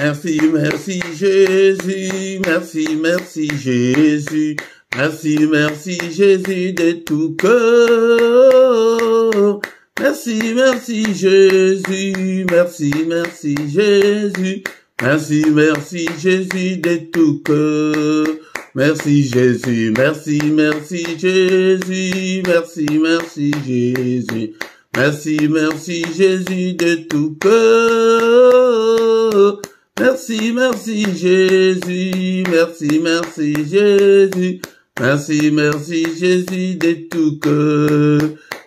Merci, merci Jésus, merci, merci Jésus, merci, merci Jésus de tout cœur. Merci, merci Jésus, merci, merci Jésus, merci, merci Jésus de tout cœur. Merci Jésus, merci, merci Jésus, merci, merci Jésus, merci, merci Jésus de tout cœur. Merci, merci Jésus, merci, merci Jésus, merci, merci Jésus de tout cœur.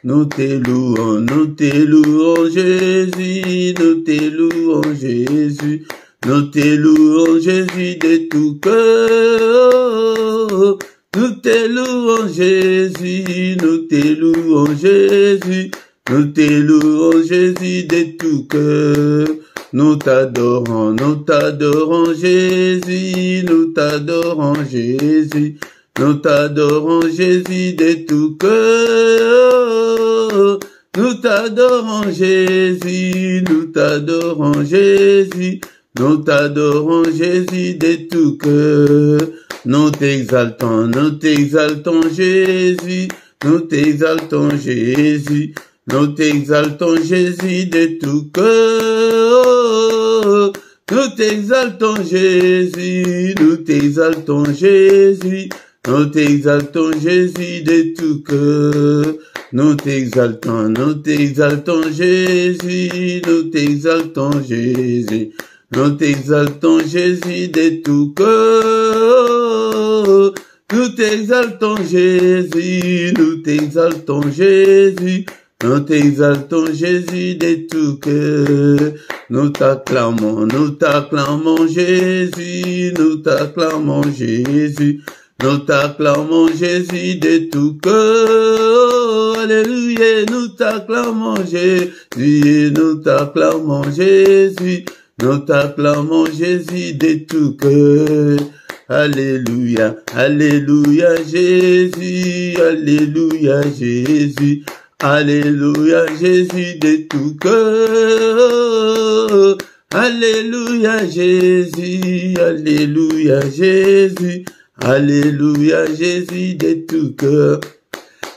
Nous te louons Jésus, nous te louons Jésus, nous te louons Jésus de tout cœur. Nous te louons Jésus, nous te louons Jésus, nous te louons Jésus de tout cœur. Nous t'adorons Jésus, nous t'adorons Jésus, nous t'adorons Jésus de tout cœur. Nous t'adorons Jésus, nous t'adorons Jésus, nous t'adorons Jésus de tout cœur. Nous t'exaltons Jésus, nous t'exaltons Jésus, nous t'exaltons Jésus de tout cœur. Nous t'exaltons Jésus, nous t'exaltons Jésus, nous t'exaltons Jésus de tout cœur. Nous t'exaltons Jésus, nous t'exaltons Jésus, nous t'exaltons Jésus de tout cœur. Nous t'exaltons Jésus, nous t'exaltons Jésus, nous t'exaltons Jésus de tout cœur. Nous t'acclamons Jésus, nous t'acclamons Jésus, nous t'acclamons Jésus de tout cœur. Alléluia, nous t'acclamons Jésus, nous t'acclamons Jésus, nous t'acclamons Jésus de tout cœur. Alléluia, alléluia Jésus, alléluia Jésus, alléluia Jésus de tout cœur. Alléluia Jésus, alléluia Jésus, alléluia Jésus de tout cœur.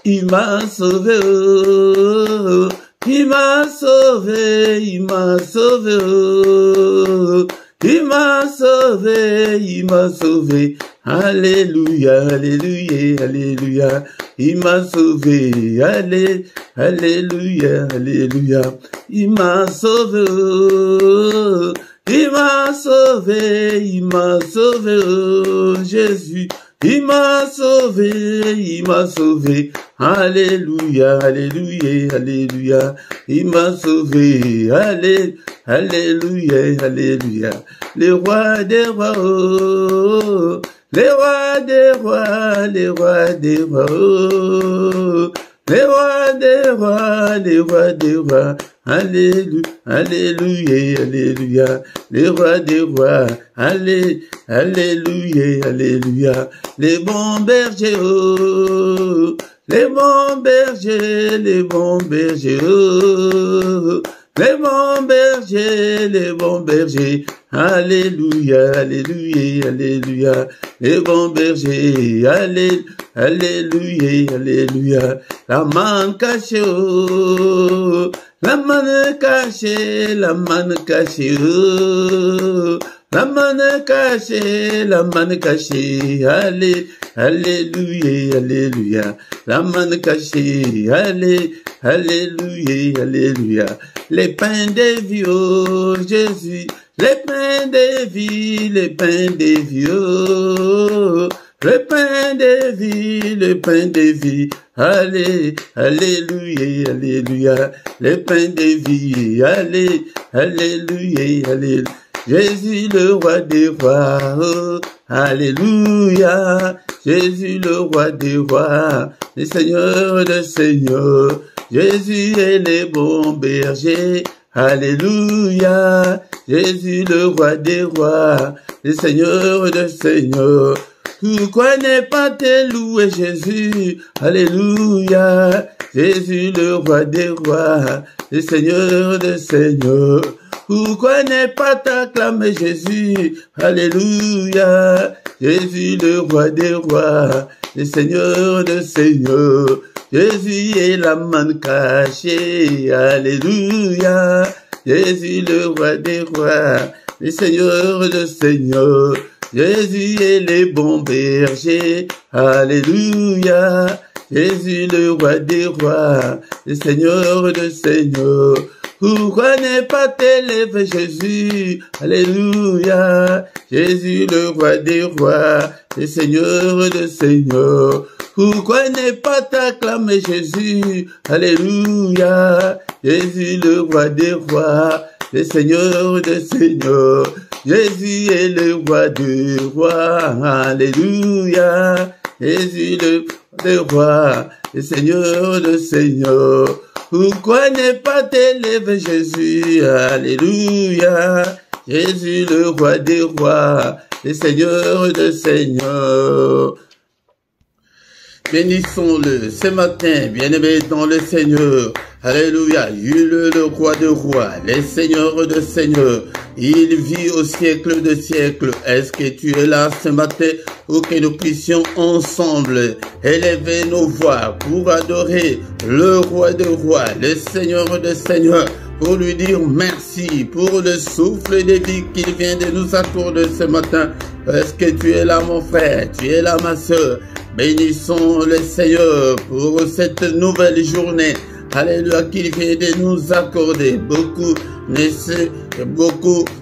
Il m'a sauvé, oh, il m'a sauvé, il m'a sauvé, oh. Il m'a sauvé, il m'a sauvé. Alléluia, alléluia, alléluia. Il m'a sauvé, alléluia, alléluia. Il m'a sauvé, oh. Il m'a sauvé, il m'a sauvé, oh, Jésus. Il m'a sauvé, il m'a sauvé. Alléluia, alléluia, alléluia. Il m'a sauvé, alléluia, alléluia. Les rois des rois, oh, les rois des rois, les rois des rois, oh, les rois des rois, les rois des rois. Alléluia, alléluia, alléluia. Les rois des rois, alléluia, alléluia. Les bons bergers, oh, les bons bergers, les bons bergers, oh, les bons bergers, alléluia, alléluia, alléluia. Les bons bergers, alléluia, alléluia. La manne cachée, oh, la manne cachée, la manne cachée, oh, la manne cachée, la manne cachée, alléluia, alléluia. La manne cachée, alléluia, alléluia. Les pains des vieux, Jésus, les pains des vies, les pains des vieux. Le pain de vie, le pain de vie, alléluia, alléluia, le pain de vie, alléluia, alléluia. Jésus le roi des rois, oh, alléluia, Jésus le roi des rois, le Seigneur des seigneurs, Jésus est le bon berger, alléluia, Jésus le roi des rois, le Seigneur des seigneurs. Pourquoi ne pas te louer Jésus, alléluia, Jésus le roi des rois, le Seigneur des seigneurs. Pourquoi ne pas t'acclamer Jésus? Alléluia. Jésus le roi des rois, le Seigneur de seigneurs. Jésus est la manne cachée. Alléluia. Jésus le roi des rois, le Seigneur de seigneurs. Jésus est le bon berger. Alléluia. Jésus le roi des rois, le Seigneur de seigneurs. Pourquoi ne pas t'élever Jésus? Alléluia. Jésus le roi des rois, le Seigneur de seigneurs. Pourquoi ne pas t'acclamer Jésus? Alléluia. Jésus le roi des rois, le Seigneur de seigneurs. Jésus est le roi des rois. Alléluia. Jésus le roi, le Seigneur de seigneurs. Pourquoi ne pas t'élever Jésus? Alléluia. Jésus le roi des rois, le Seigneur de seigneurs. Bénissons-le ce matin, bien-aimé dans le Seigneur. Alléluia, il est le roi de rois, le Seigneur de seigneurs. Il vit au siècle de siècles. Est-ce que tu es là ce matin pour que nous puissions ensemble élever nos voix pour adorer le roi de rois, le Seigneur de seigneurs, pour lui dire merci pour le souffle de vie qu'il vient de nous accorder ce matin. Est-ce que tu es là mon frère, tu es là ma soeur? Bénissons le Seigneur pour cette nouvelle journée. Alléluia, qu'il vient de nous accorder. Beaucoup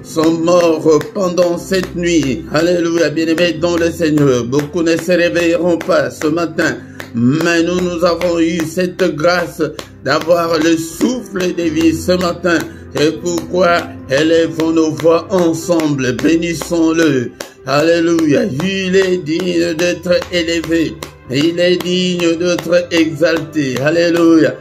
sont morts pendant cette nuit. Alléluia, bien-aimés dans le Seigneur. Beaucoup ne se réveilleront pas ce matin. Mais nous avons eu cette grâce d'avoir le souffle de vie ce matin. C'est pourquoi élevons nos voix ensemble. Bénissons-le. Alléluia, il est digne d'être élevé. Il est digne d'être exalté. Alléluia.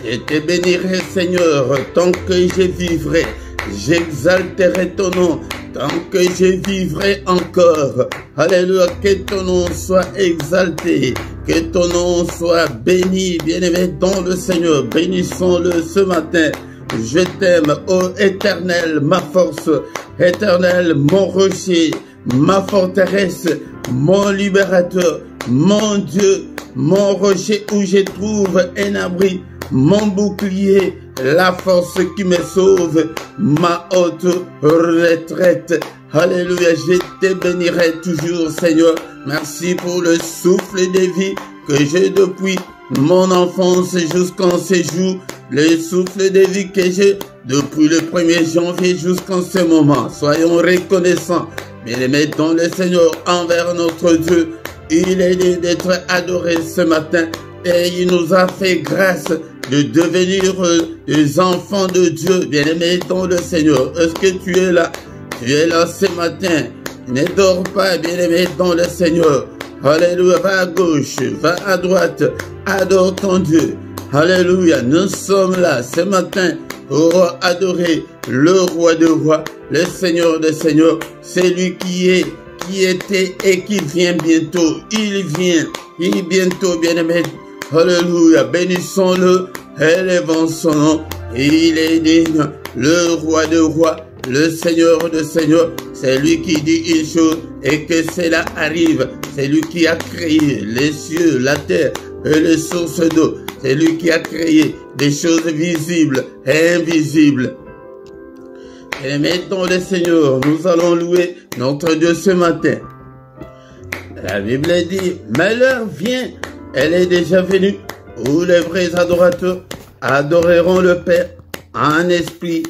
Je te bénirai, Seigneur, tant que je vivrai. J'exalterai ton nom, tant que je vivrai encore. Alléluia, que ton nom soit exalté, que ton nom soit béni, bien-aimé dans le Seigneur. Bénissons-le ce matin. Je t'aime, ô Éternel, ma force. Éternel, mon rocher, ma forteresse, mon libérateur, mon Dieu, mon rocher où je trouve un abri, mon bouclier, la force qui me sauve, ma haute retraite. Alléluia, je te bénirai toujours, Seigneur. Merci pour le souffle de vie que j'ai depuis mon enfance jusqu'en ce jour. Le souffle de vie que j'ai depuis le 1er janvier jusqu'en ce moment. Soyons reconnaissants, bien-aimés dans le Seigneur, envers notre Dieu. Il est digne d'être adoré ce matin et il nous a fait grâce de devenir des enfants de Dieu, bien-aimés dans le Seigneur. Est-ce que tu es là? Tu es là ce matin. Ne dors pas, bien-aimé dans le Seigneur. Alléluia, va à gauche, va à droite, adore ton Dieu. Alléluia, nous sommes là ce matin pour adorer le roi de rois, le Seigneur de seigneurs, celui qui est, qui était et qui vient bientôt. Il vient bientôt, bien-aimé. Alléluia, bénissons-le, élevons son nom. Il est digne, le roi de rois, le Seigneur de seigneurs. C'est lui qui dit une chose et que cela arrive. C'est lui qui a créé les cieux, la terre et les sources d'eau. C'est lui qui a créé des choses visibles et invisibles. Et maintenant, le Seigneur, nous allons louer notre Dieu ce matin. La Bible dit, mais l'heure vient, elle est déjà venue, où les vrais adorateurs adoreront le Père en esprit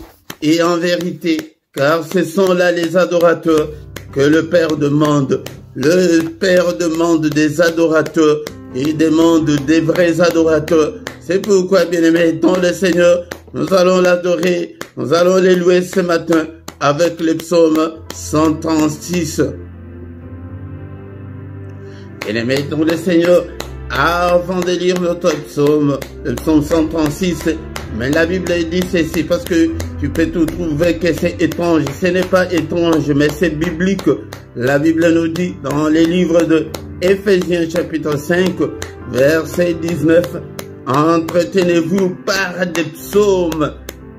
et en vérité, car ce sont là les adorateurs que le Père demande. Le Père demande des adorateurs. Il demande des vrais adorateurs. C'est pourquoi, bien-aimés, dans le Seigneur, nous allons l'adorer, nous allons les louer ce matin avec le psaume 136. Bien-aimés, dans le Seigneur, avant de lire notre psaume, le psaume 136, mais la Bible dit ceci, parce que tu peux tout trouver que c'est étrange. Ce n'est pas étrange, mais c'est biblique. La Bible nous dit dans les livres de Éphésiens chapitre 5, verset 19, entretenez-vous par des psaumes,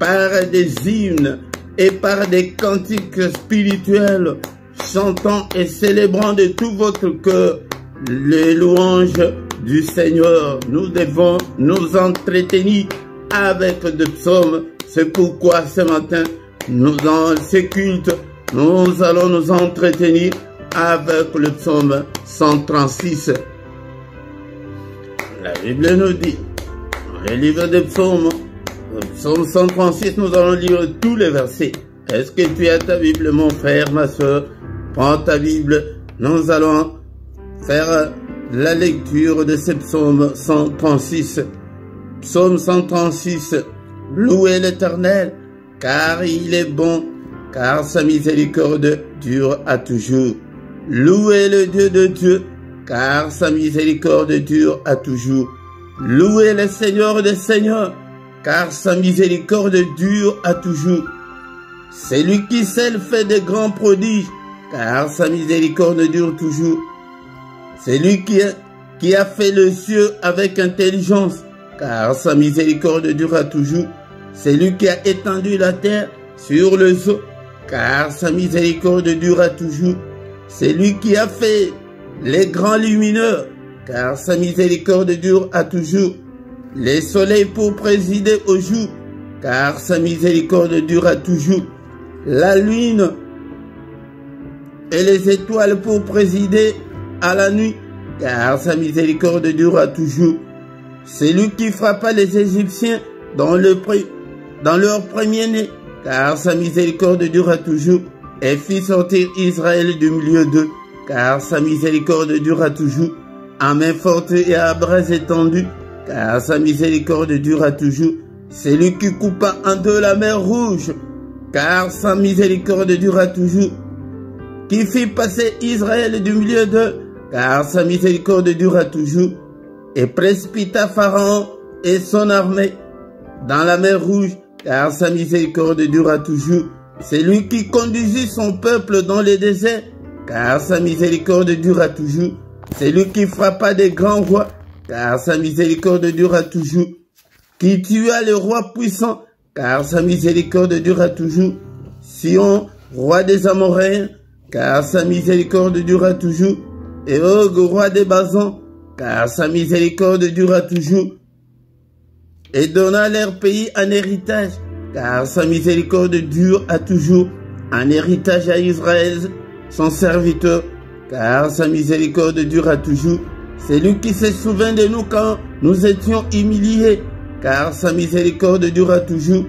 par des hymnes et par des cantiques spirituels, chantant et célébrant de tout votre cœur les louanges du Seigneur. Nous devons nous entretenir avec des psaumes. C'est pourquoi ce matin, dans ces cultes, nous allons nous entretenir avec le psaume 136. La Bible nous dit, dans le livre des psaumes, le psaume 136, nous allons lire tous les versets. Est-ce que tu as ta Bible, mon frère, ma soeur? Prends ta Bible, nous allons faire la lecture de ce psaume 136. Psaume 136, louez l'Éternel, car il est bon, car sa miséricorde dure à toujours. Louez le Dieu de Dieu, car sa miséricorde dure à toujours. Louez le Seigneur des Seigneurs, car sa miséricorde dure à toujours. C'est lui qui seul fait de grands prodiges, car sa miséricorde dure toujours. C'est lui qui a fait le ciel avec intelligence, car sa miséricorde dure toujours. C'est lui qui a étendu la terre sur les eaux, car sa miséricorde dure toujours. C'est lui qui a fait les grands lumineux, car sa miséricorde dure à toujours. Les soleils pour présider au jour, car sa miséricorde dure à toujours. La lune et les étoiles pour présider à la nuit, car sa miséricorde dure à toujours. C'est lui qui frappa les Égyptiens dans leur premier-né, car sa miséricorde dure à toujours, et fit sortir Israël du milieu d'eux, car sa miséricorde dure à toujours, à main forte et à bras étendus, car sa miséricorde dure à toujours. C'est lui qui coupa en deux la mer Rouge, car sa miséricorde dure à toujours, qui fit passer Israël du milieu d'eux, car sa miséricorde dure à toujours, et précipita Pharaon et son armée dans la mer Rouge, car sa miséricorde dure à toujours. C'est lui qui conduisit son peuple dans les déserts, car sa miséricorde dure à toujours. C'est lui qui frappa des grands rois, car sa miséricorde dure à toujours. Qui tua le roi puissant, car sa miséricorde dure à toujours. Sion, roi des Amoréens, car sa miséricorde dure à toujours. Et Og, roi des Basans, car sa miséricorde dure à toujours. Et donna leur pays en héritage, car sa miséricorde dure à toujours, un héritage à Israël, son serviteur, car sa miséricorde dure à toujours. C'est lui qui se souvient de nous quand nous étions humiliés, car sa miséricorde dure à toujours,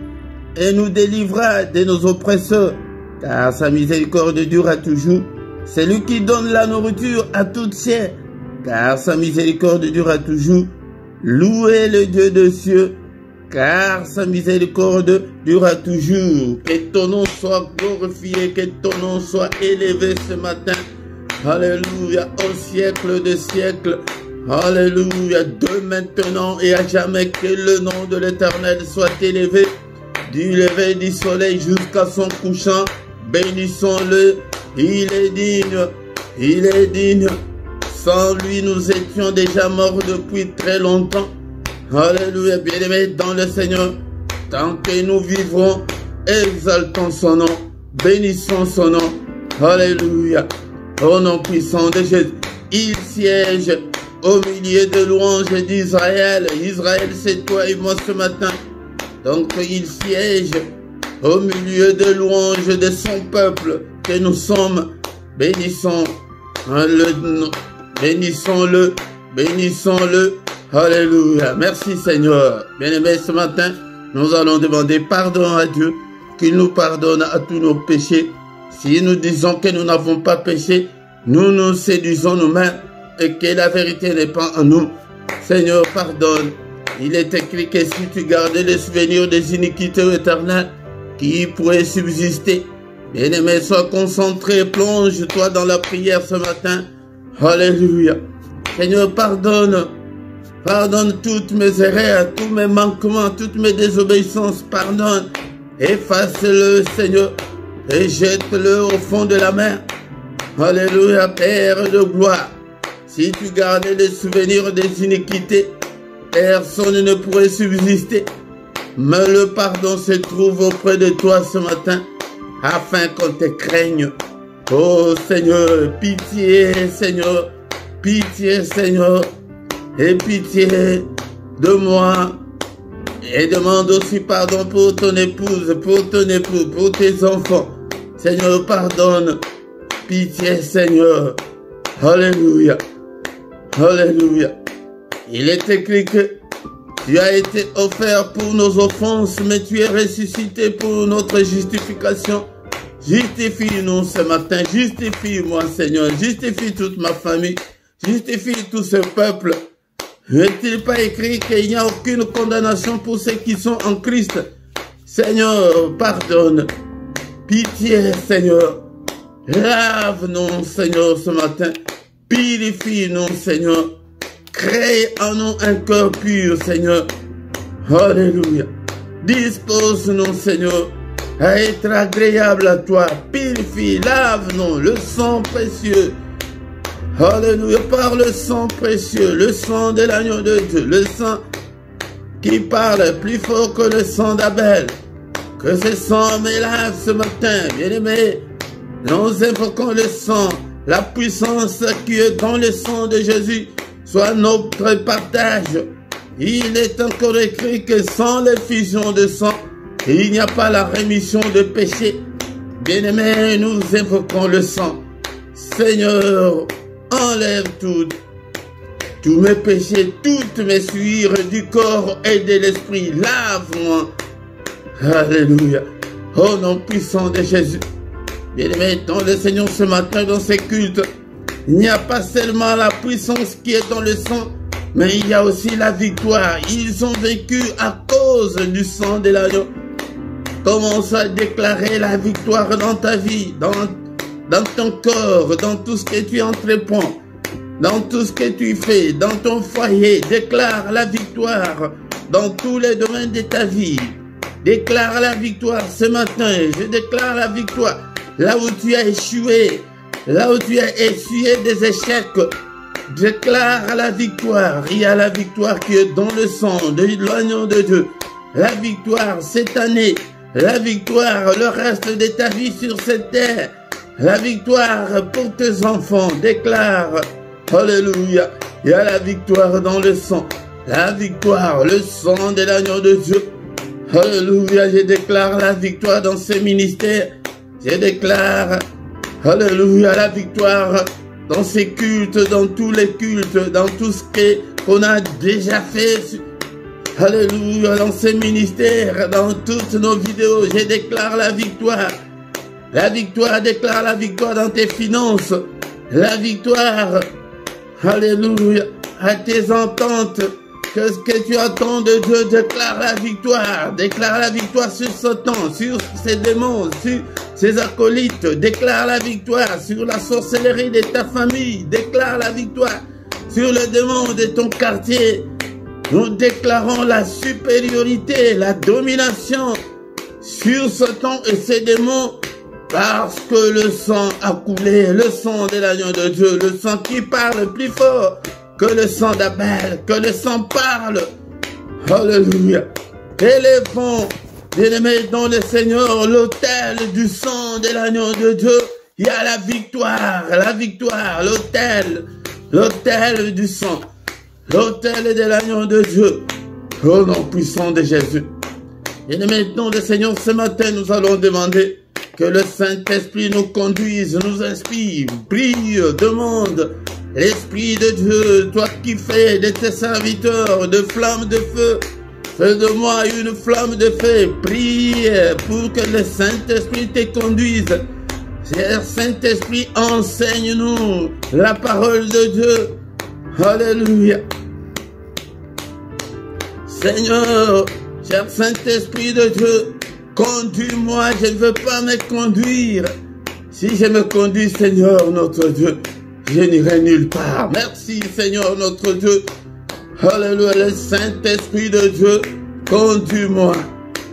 et nous délivra de nos oppresseurs, car sa miséricorde dure à toujours. C'est lui qui donne la nourriture à toute chair, car sa miséricorde dure à toujours. Louez le Dieu des cieux, car sa miséricorde dure à toujours. Que ton nom soit glorifié, que ton nom soit élevé ce matin. Alléluia, au siècle des siècles. Alléluia, de maintenant et à jamais, que le nom de l'Éternel soit élevé. Du lever du soleil jusqu'à son couchant, bénissons-le. Il est digne, il est digne. Sans lui, nous étions déjà morts depuis très longtemps. Alléluia, bien-aimés dans le Seigneur. Tant que nous vivrons, exaltons son nom, bénissons son nom. Alléluia. Au nom puissant de Jésus, il siège au milieu de louanges d'Israël. Israël, c'est toi et moi ce matin. Donc il siège au milieu de louanges de son peuple que nous sommes. Bénissons-le, bénissons-le, bénissons-le. Alléluia. Merci Seigneur. Bien-aimés, ce matin, nous allons demander pardon à Dieu, qu'il nous pardonne à tous nos péchés. Si nous disons que nous n'avons pas péché, nous nous séduisons nous-mêmes et que la vérité n'est pas en nous. Seigneur, pardonne. Il est écrit que si tu gardais les souvenirs des iniquités éternelles qui pourraient subsister, bien-aimé, sois concentré, plonge-toi dans la prière ce matin. Alléluia. Seigneur, pardonne. Pardonne toutes mes erreurs, tous mes manquements, toutes mes désobéissances. Pardonne. Efface-le, Seigneur, et jette-le au fond de la mer. Alléluia, Père de gloire. Si tu gardais les souvenirs des iniquités, personne ne pourrait subsister. Mais le pardon se trouve auprès de toi ce matin, afin qu'on te craigne. Oh Seigneur, pitié Seigneur, pitié Seigneur, et pitié de moi. Et demande aussi pardon pour ton épouse, pour ton époux, pour tes enfants. Seigneur, pardonne. Pitié Seigneur. Alléluia. Alléluia. Il est écrit que tu as été offert pour nos offenses, mais tu es ressuscité pour notre justification. Justifie-nous ce matin, justifie-moi Seigneur, justifie toute ma famille, justifie tout ce peuple. N'est-il pas écrit qu'il n'y a aucune condamnation pour ceux qui sont en Christ? Seigneur, pardonne, pitié Seigneur, lave-nous Seigneur ce matin, purifie-nous Seigneur, crée en nous un cœur pur Seigneur, alléluia, dispose-nous Seigneur, à être agréable à toi, purifie, lave-nous, le sang précieux, alléluia, par le sang précieux, le sang de l'agneau de Dieu, le sang qui parle plus fort que le sang d'Abel, que ce sang me lave ce matin, bien-aimé, nous invoquons le sang, la puissance qui est dans le sang de Jésus, soit notre partage. Il est encore écrit que sans l'effusion de sang, il n'y a pas la rémission de péché. Bien-aimés, nous invoquons le sang. Seigneur, enlève tous mes péchés, toutes mes souillures du corps et de l'esprit. Lave-moi. Alléluia. Au nom puissant de Jésus. Bien-aimés, dans le Seigneur ce matin, dans ces cultes, il n'y a pas seulement la puissance qui est dans le sang, mais il y a aussi la victoire. Ils ont vécu à cause du sang de l'agneau. Commence à déclarer la victoire dans ta vie, dans ton corps, dans tout ce que tu entreprends, dans tout ce que tu fais, dans ton foyer. Déclare la victoire dans tous les domaines de ta vie. Déclare la victoire ce matin. Je déclare la victoire là où tu as échoué, là où tu as essuyé des échecs. Déclare la victoire. Il y a la victoire qui est dans le sang de l'agneau de Dieu. La victoire cette année. La victoire, le reste de ta vie sur cette terre. La victoire pour tes enfants. Déclare. Alléluia. Il y a la victoire dans le sang. La victoire, le sang de l'agneau de Dieu. Alléluia. Je déclare la victoire dans ces ministères. Je déclare. Alléluia. La victoire dans ces cultes, dans tous les cultes, dans tout ce qu'on a déjà fait. Alléluia, dans ces ministères, dans toutes nos vidéos, je déclare la victoire. La victoire, déclare la victoire dans tes finances. La victoire, alléluia, à tes ententes. Qu'est-ce que tu attends de Dieu? Déclare la victoire. Déclare la victoire sur Satan, sur ses démons, sur ses acolytes. Déclare la victoire sur la sorcellerie de ta famille. Déclare la victoire sur le démon de ton quartier. Nous déclarons la supériorité, la domination sur Satan et ses démons parce que le sang a coulé, le sang de l'agneau de Dieu, le sang qui parle plus fort que le sang d'Abel, que le sang parle. Alléluia. Élevons, bien-aimés dans le Seigneur, l'autel du sang de l'agneau de Dieu. Il y a la victoire, l'autel du sang. L'autel de l'agneau de Dieu, au nom puissant de Jésus. Et maintenant, le Seigneur, ce matin, nous allons demander que le Saint-Esprit nous conduise, nous inspire, prie, demande l'Esprit de Dieu, toi qui fais de tes serviteurs de flammes de feu, fais de moi une flamme de feu, prie pour que le Saint-Esprit te conduise. Cher Saint-Esprit, enseigne-nous la parole de Dieu. Alléluia. Seigneur, cher Saint-Esprit de Dieu, conduis-moi, je ne veux pas me conduire. Si je me conduis, Seigneur, notre Dieu, je n'irai nulle part. Merci, Seigneur, notre Dieu. Alléluia, le Saint-Esprit de Dieu, conduis-moi,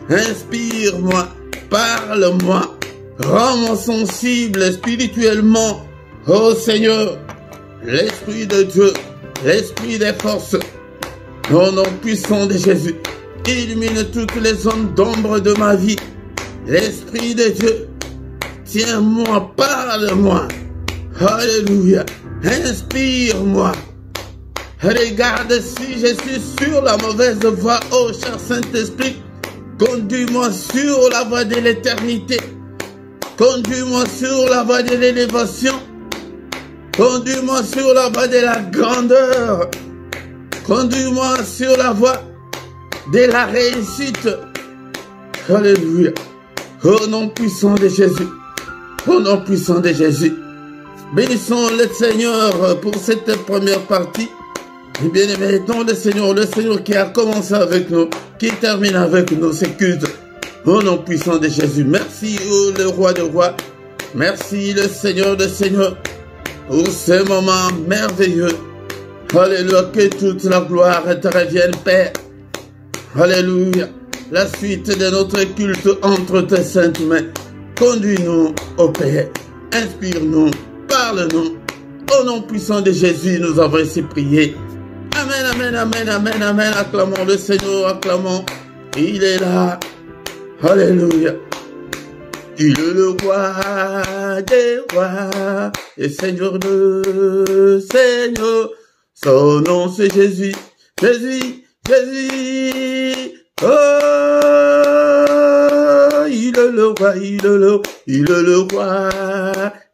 inspire-moi, parle-moi, rends-moi sensible spirituellement. Oh Seigneur, l'Esprit de Dieu, l'Esprit des forces, au nom puissant de Jésus, illumine toutes les zones d'ombre de ma vie. L'Esprit de Dieu, tiens-moi, parle-moi. Alléluia. Inspire-moi. Regarde si je suis sur la mauvaise voie, ô cher Saint-Esprit. Conduis-moi sur la voie de l'éternité. Conduis-moi sur la voie de l'élévation. Conduis-moi sur la voie de la grandeur. Conduis-moi sur la voie de la réussite. Alléluia. Au nom puissant de Jésus. Au nom puissant de Jésus. Bénissons le Seigneur pour cette première partie. Et bien aimé, dans le Seigneur qui a commencé avec nous, qui termine avec nous, c'est culte. Au nom puissant de Jésus. Merci, le roi de rois. Merci, le Seigneur de Seigneurs, pour ce moment merveilleux. Alléluia, que toute la gloire te revienne, Père. Alléluia. La suite de notre culte entre tes saintes mains. Conduis-nous, ô Père. Inspire-nous, parle-nous. Au nom puissant de Jésus, nous avons ainsi prié. Amen, amen, amen, amen, amen. Acclamons le Seigneur, acclamons. Il est là. Alléluia. Il est le roi des rois et Seigneur de Seigneur. Son nom c'est Jésus, Jésus, Jésus. Oh, il est le roi, il est le roi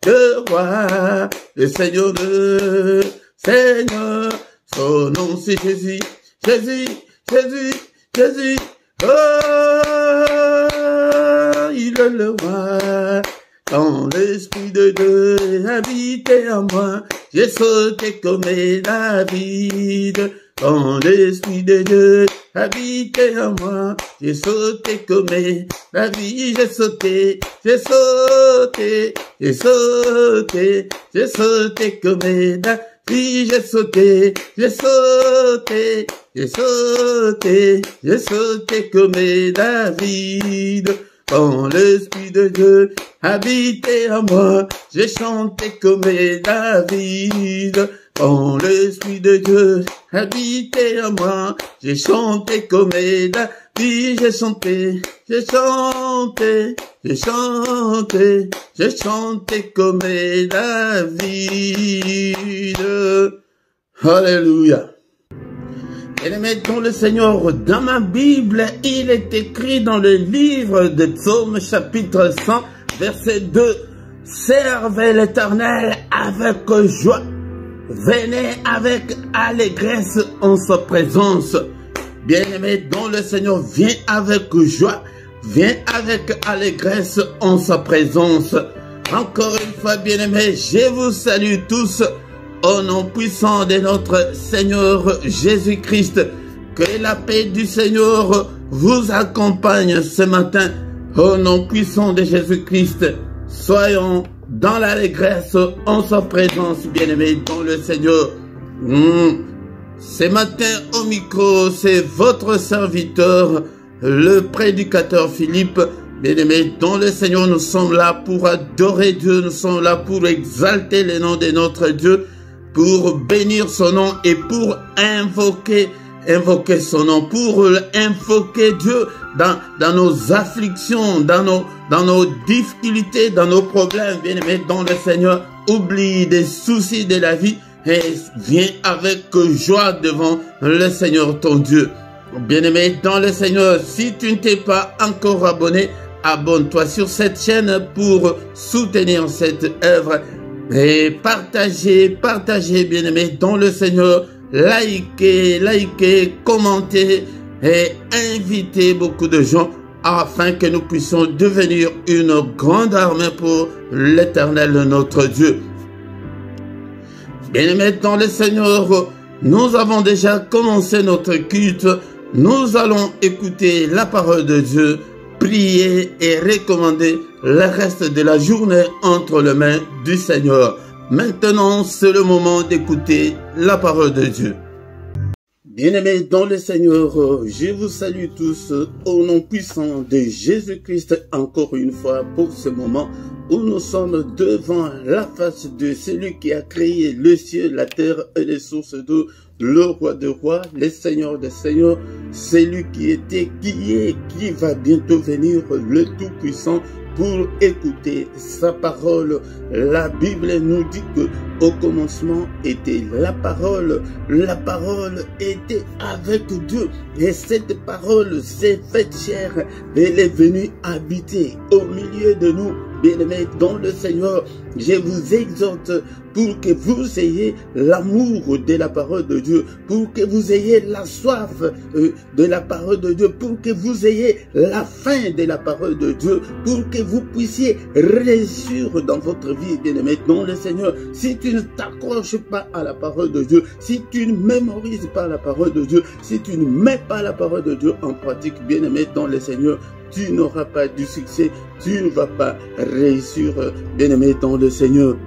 de roi, le Seigneur de Seigneur. Son nom c'est Jésus, Jésus, Jésus, Jésus. Oh, il est le roi. Quand l'Esprit de Dieu habitait en moi, j'ai sauté comme David. Quand l'Esprit de Dieu habitait en moi, j'ai sauté comme David. J'ai sauté, j'ai sauté, j'ai sauté, j'ai sauté comme David. J'ai sauté, j'ai sauté, j'ai sauté, j'ai sauté comme David. Quand l'Esprit de Dieu habitait en moi, j'ai chanté comme David. Quand l'Esprit de Dieu habitait en moi, j'ai chanté comme David. J'ai chanté, j'ai chanté, j'ai chanté, j'ai chanté comme David. Alléluia. Et mettons le Seigneur, dans ma Bible, il est écrit dans le livre de Psaume chapitre 100, verset 2. Servez l'Éternel avec joie. Venez avec allégresse en sa présence. Bien-aimé, dont le Seigneur vient avec joie, vient avec allégresse en sa présence. Encore une fois, bien-aimé, je vous salue tous au nom puissant de notre Seigneur Jésus-Christ. Que la paix du Seigneur vous accompagne ce matin. Au nom puissant de Jésus-Christ, soyons dans l'allégresse en sa présence, bien-aimé, dans le Seigneur. Ce matin au micro, c'est votre serviteur, le prédicateur Philippe. Bien-aimé, dans le Seigneur, nous sommes là pour adorer Dieu, nous sommes là pour exalter le nom de notre Dieu, pour bénir son nom et pour invoquer son nom, pour invoquer Dieu dans nos afflictions, dans nos difficultés, dans nos problèmes. Bien-aimé, dans le Seigneur, oublie des soucis de la vie et viens avec joie devant le Seigneur ton Dieu. Bien-aimé, dans le Seigneur, si tu ne t'es pas encore abonné, abonne-toi sur cette chaîne pour soutenir cette œuvre. Et partagez, bien-aimé, dans le Seigneur. Likez, commentez et invitez beaucoup de gens afin que nous puissions devenir une grande armée pour l'Éternel, notre Dieu. Bien-aimé, dans le Seigneur, nous avons déjà commencé notre culte. Nous allons écouter la parole de Dieu, prier et recommander le reste de la journée entre les mains du Seigneur. Maintenant, c'est le moment d'écouter la parole de Dieu. Bien-aimés dans le Seigneur, je vous salue tous au nom puissant de Jésus-Christ encore une fois pour ce moment où nous sommes devant la face de celui qui a créé le ciel, la terre et les sources d'eau, le roi des rois, le Seigneur des seigneurs, c'est lui qui était, qui est, qui va bientôt venir, le Tout-Puissant, pour écouter sa parole. La Bible nous dit que au commencement était la parole était avec Dieu, et cette parole s'est faite chair, elle est venue habiter au milieu de nous. Bien-aimés dans le Seigneur, je vous exhorte pour que vous ayez l'amour de la parole de Dieu, pour que vous ayez la soif de la parole de Dieu, pour que vous ayez la faim de la parole de Dieu, pour que vous puissiez réussir dans votre vie, bien-aimés dans le Seigneur. Si tu ne t'accroches pas à la parole de Dieu, si tu ne mémorises pas la parole de Dieu, si tu ne mets pas la parole de Dieu en pratique, bien-aimés dans le Seigneur, tu n'auras pas du succès, tu ne vas pas réussir, bien-aimé dans le Seigneur.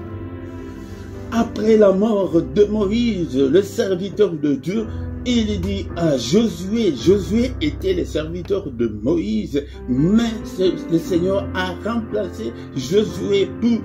Après la mort de Moïse, le serviteur de Dieu, il dit à Josué, Josué était le serviteur de Moïse, mais le Seigneur a remplacé Josué pour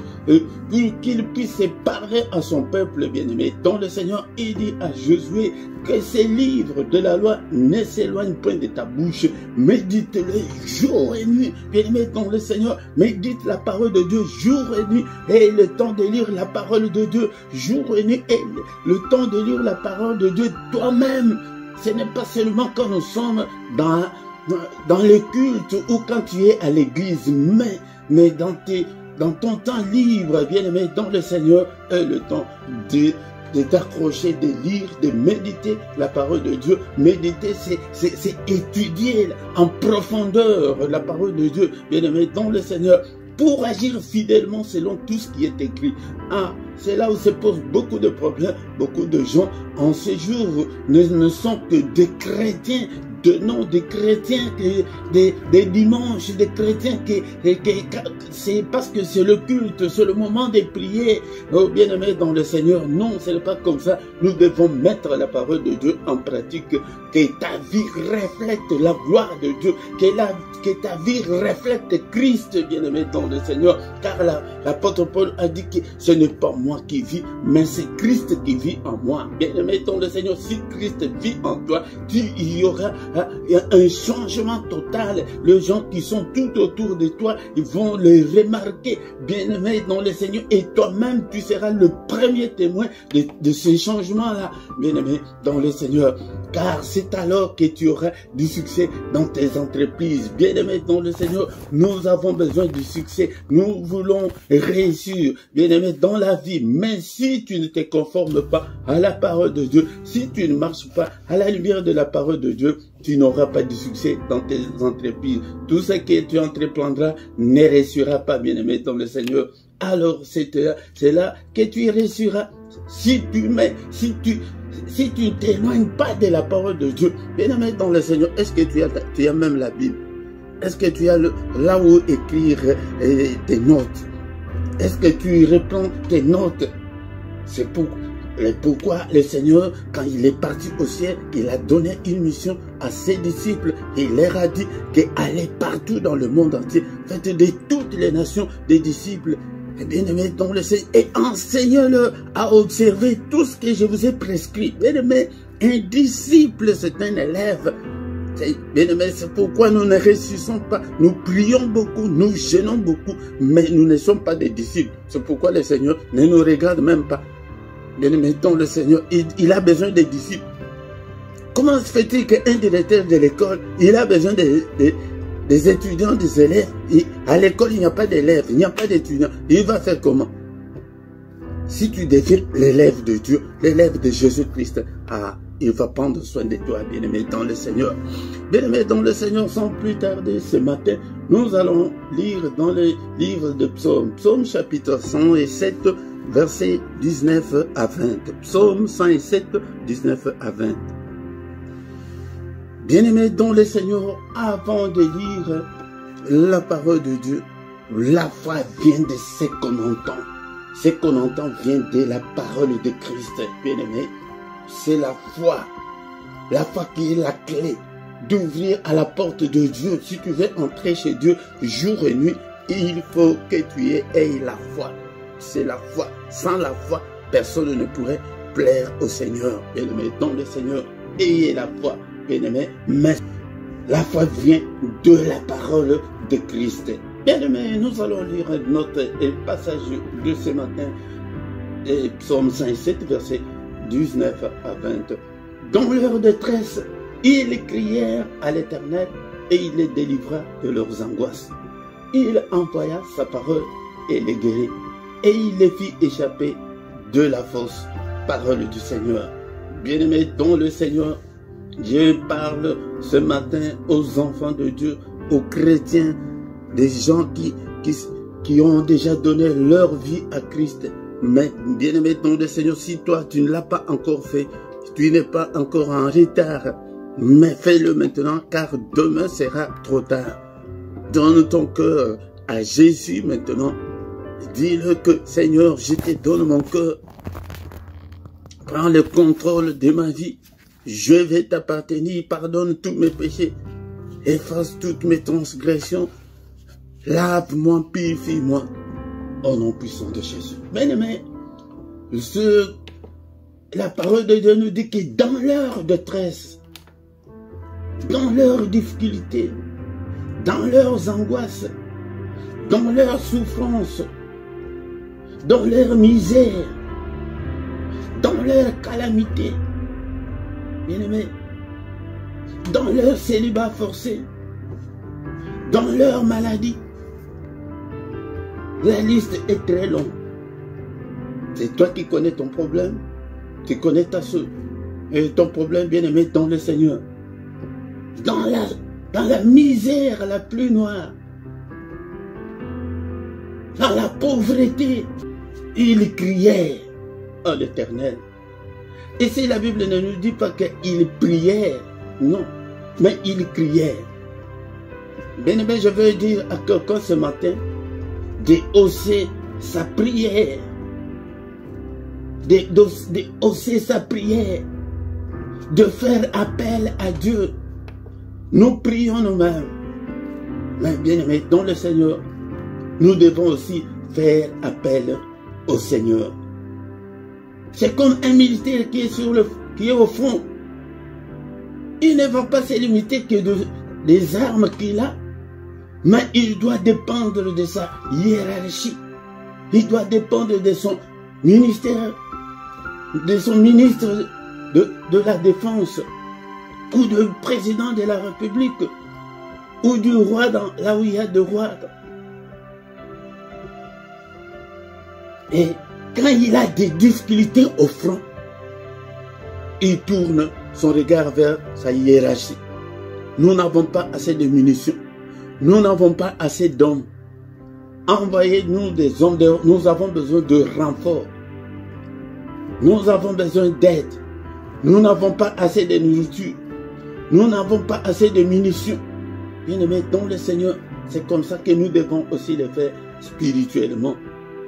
qu'il puisse parler à son peuple bien-aimé. Dans le Seigneur, il dit à Josué que ces livres de la loi ne s'éloignent point de ta bouche, médite-les jour et nuit. Bien-aimé dans le Seigneur, médite la parole de Dieu jour et nuit, et le temps de lire la parole de Dieu jour et nuit, et le temps de lire la parole de Dieu toi-même. Ce n'est pas seulement quand nous sommes dans le culte ou quand tu es à l'église, mais dans ton temps libre, bien-aimé dans le Seigneur, le temps de t'accrocher, de lire, de méditer la parole de Dieu. Méditer, c'est étudier en profondeur la parole de Dieu, bien-aimé dans le Seigneur, pour agir fidèlement selon tout ce qui est écrit. Ah, c'est là où se posent beaucoup de problèmes. Beaucoup de gens en ce jour ne sont que des chrétiens, de nom des chrétiens, des dimanches, des chrétiens c'est parce que c'est le culte, c'est le moment de prier. Oh, bien-aimés dans le Seigneur, non, ce n'est pas comme ça. Nous devons mettre la parole de Dieu en pratique, que ta vie reflète la gloire de Dieu, que ta vie reflète Christ, bien-aimé dans le Seigneur, car l'apôtre Paul a dit que ce n'est pas moi qui vis, mais c'est Christ qui vit en moi. Bien-aimé dans le Seigneur, si Christ vit en toi, il y aura un changement total. Les gens qui sont tout autour de toi, ils vont le remarquer, bien-aimé dans le Seigneur, et toi-même, tu seras le premier témoin de ces changements-là, bien-aimé dans le Seigneur, car c'est alors que tu auras du succès dans tes entreprises. Bien-aimé dans le Seigneur, nous avons besoin du succès, nous voulons réussir, bien-aimé dans la vie, mais si tu ne te conformes pas à la parole de Dieu, si tu ne marches pas à la lumière de la parole de Dieu, tu n'auras pas de succès dans tes entreprises. Tout ce que tu entreprendras ne réussira pas, bien-aimé dans le Seigneur. Alors c'est là que tu réussiras. Si tu ne t'éloignes pas de la parole de Dieu, bien-aimé dans le Seigneur, est-ce que tu as même la Bible? Est-ce que tu as là où écrire tes notes? Est-ce que tu reprends tes notes? C'est pourquoi le Seigneur, quand il est parti au ciel, il a donné une mission à ses disciples et il leur a dit qu'aller partout dans le monde entier, faites de toutes les nations des disciples, bien-aimés dans le Seigneur, et enseignez-leur à observer tout ce que je vous ai prescrit. Bien-aimés, un disciple, c'est un élève. Bien-aimés, c'est pourquoi nous ne réussissons pas. Nous prions beaucoup, nous jeûnons beaucoup, mais nous ne sommes pas des disciples. C'est pourquoi le Seigneur ne nous regarde même pas. Bien-aimés, dans le Seigneur, il a besoin des disciples. Comment se fait-il qu'un directeur de l'école, il a besoin des étudiants, des élèves? À l'école, il n'y a pas d'élèves, il n'y a pas d'étudiants. Il va faire comment? Si tu deviens l'élève de Dieu, l'élève de Jésus-Christ, il va prendre soin de toi, bien-aimé dans le Seigneur. Bien-aimé dans le Seigneur, sans plus tarder, ce matin, nous allons lire dans le livre de Psaume, Psaume chapitre 107, versets 19 à 20. Psaume 107, 19 à 20. Bien-aimé dans le Seigneur, avant de lire la parole de Dieu, la foi vient de ce qu'on entend. Ce qu'on entend vient de la parole de Christ, bien-aimé. C'est la foi qui est la clé d'ouvrir à la porte de Dieu. Si tu veux entrer chez Dieu jour et nuit, il faut que tu aies la foi. C'est la foi. Sans la foi, personne ne pourrait plaire au Seigneur. Bien-aimé dans le Seigneur, ayez la foi. bien-aimé, mais la foi vient de la parole de Christ. Bien-aimé, nous allons lire notre passage de ce matin, Psaume 107, verset 19 à 20. Dans leur détresse, ils crièrent à l'Éternel et il les délivra de leurs angoisses. Il envoya sa parole et les guérit, et il les fit échapper de la fausse parole du Seigneur. Bien-aimés dans le Seigneur, Dieu parle ce matin aux enfants de Dieu, aux chrétiens, des gens qui ont déjà donné leur vie à Christ. Mais bien-aimé dans le Seigneur, si toi tu ne l'as pas encore fait, tu n'es pas encore en retard, mais fais-le maintenant car demain sera trop tard. Donne ton cœur à Jésus maintenant. Dis-le que Seigneur, je te donne mon cœur. Prends le contrôle de ma vie. Je vais t'appartenir. Pardonne tous mes péchés. Efface toutes mes transgressions. Lave-moi, purifie-moi. Au nom puissant de Jésus. Bien-aimé, la parole de Dieu nous dit que dans leur détresse, dans leurs difficultés, dans leurs angoisses, dans leurs souffrances, dans leur misère, dans leur calamité, bien-aimés, dans leur célibat forcé, dans leur maladie. La liste est très longue. C'est toi qui connais ton problème, tu connais ta soeur, et ton problème, bien-aimé, dans le Seigneur. Dans la misère la plus noire, dans la pauvreté, ils criaient à l'Éternel. Et si la Bible ne nous dit pas qu'ils prièrent, non, mais ils crièrent. Bien aimé, je veux dire à quelqu'un ce matin de hausser sa prière, de hausser sa prière, de faire appel à Dieu. Nous prions nous-mêmes, mais bien aimé, dans le Seigneur, nous devons aussi faire appel au Seigneur. C'est comme un militaire qui est au front. Il ne va pas se limiter que des armes qu'il a, mais il doit dépendre de sa hiérarchie. Il doit dépendre de son ministère, de son ministre de la Défense, ou du président de la République, ou du roi là où il y a des rois. Et quand il a des difficultés au front, il tourne son regard vers sa hiérarchie. Nous n'avons pas assez de munitions. Nous n'avons pas assez d'hommes. Envoyez-nous des hommes. Nous avons besoin de renforts. Nous avons besoin d'aide. Nous n'avons pas assez de nourriture. Nous n'avons pas assez de munitions. Bien-aimés, dans le Seigneur, c'est comme ça que nous devons aussi le faire spirituellement.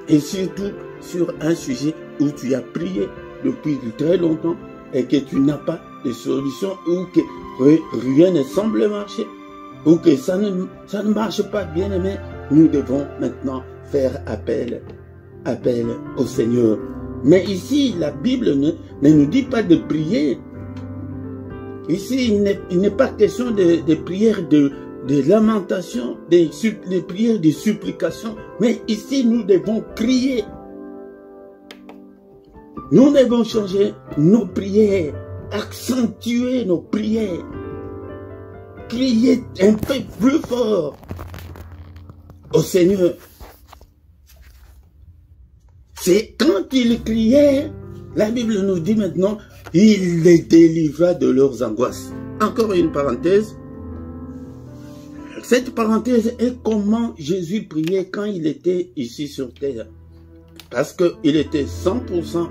Et surtout sur un sujet où tu as prié depuis très longtemps et que tu n'as pas de solution, ou que rien ne semble marcher, ou que ça ne marche pas, bien aimé, nous devons maintenant faire appel au Seigneur. Mais ici, la Bible ne nous dit pas de prier. Ici, il n'est pas question de prière de lamentation, de prières de supplication, mais ici, nous devons crier. Nous devons changer nos prières, accentuer nos prières, crier un peu plus fort au Seigneur. C'est quand ils criaient, la Bible nous dit maintenant, il les délivra de leurs angoisses. Encore une parenthèse. Cette parenthèse est comment Jésus priait quand il était ici sur terre. Parce qu'il était 100%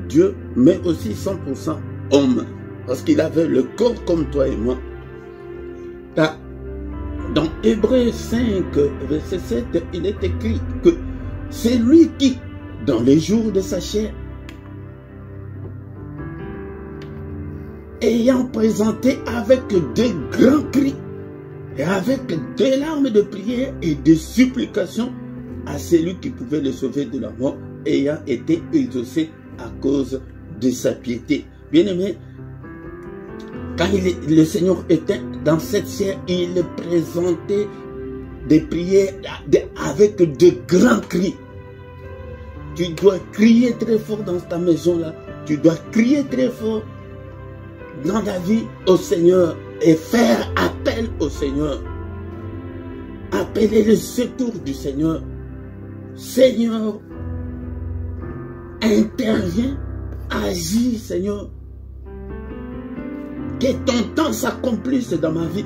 Dieu, mais aussi 100% homme. Parce qu'il avait le corps comme toi et moi. Dans Hébreux 5, verset 7, il est écrit que c'est lui qui, dans les jours de sa chair, ayant présenté avec de grands cris et avec des larmes de prière et de supplications à celui qui pouvait le sauver de la mort, ayant été exaucé à cause de sa piété. Bien-aimé, Quand le Seigneur était dans cette chair, il présentait des prières avec de grands cris. Tu dois crier très fort dans ta maison là. Tu dois crier très fort dans ta vie au Seigneur et faire appel au Seigneur. Appeler le secours du Seigneur. Seigneur, interviens, agis, Seigneur. Que ton temps s'accomplisse dans ma vie.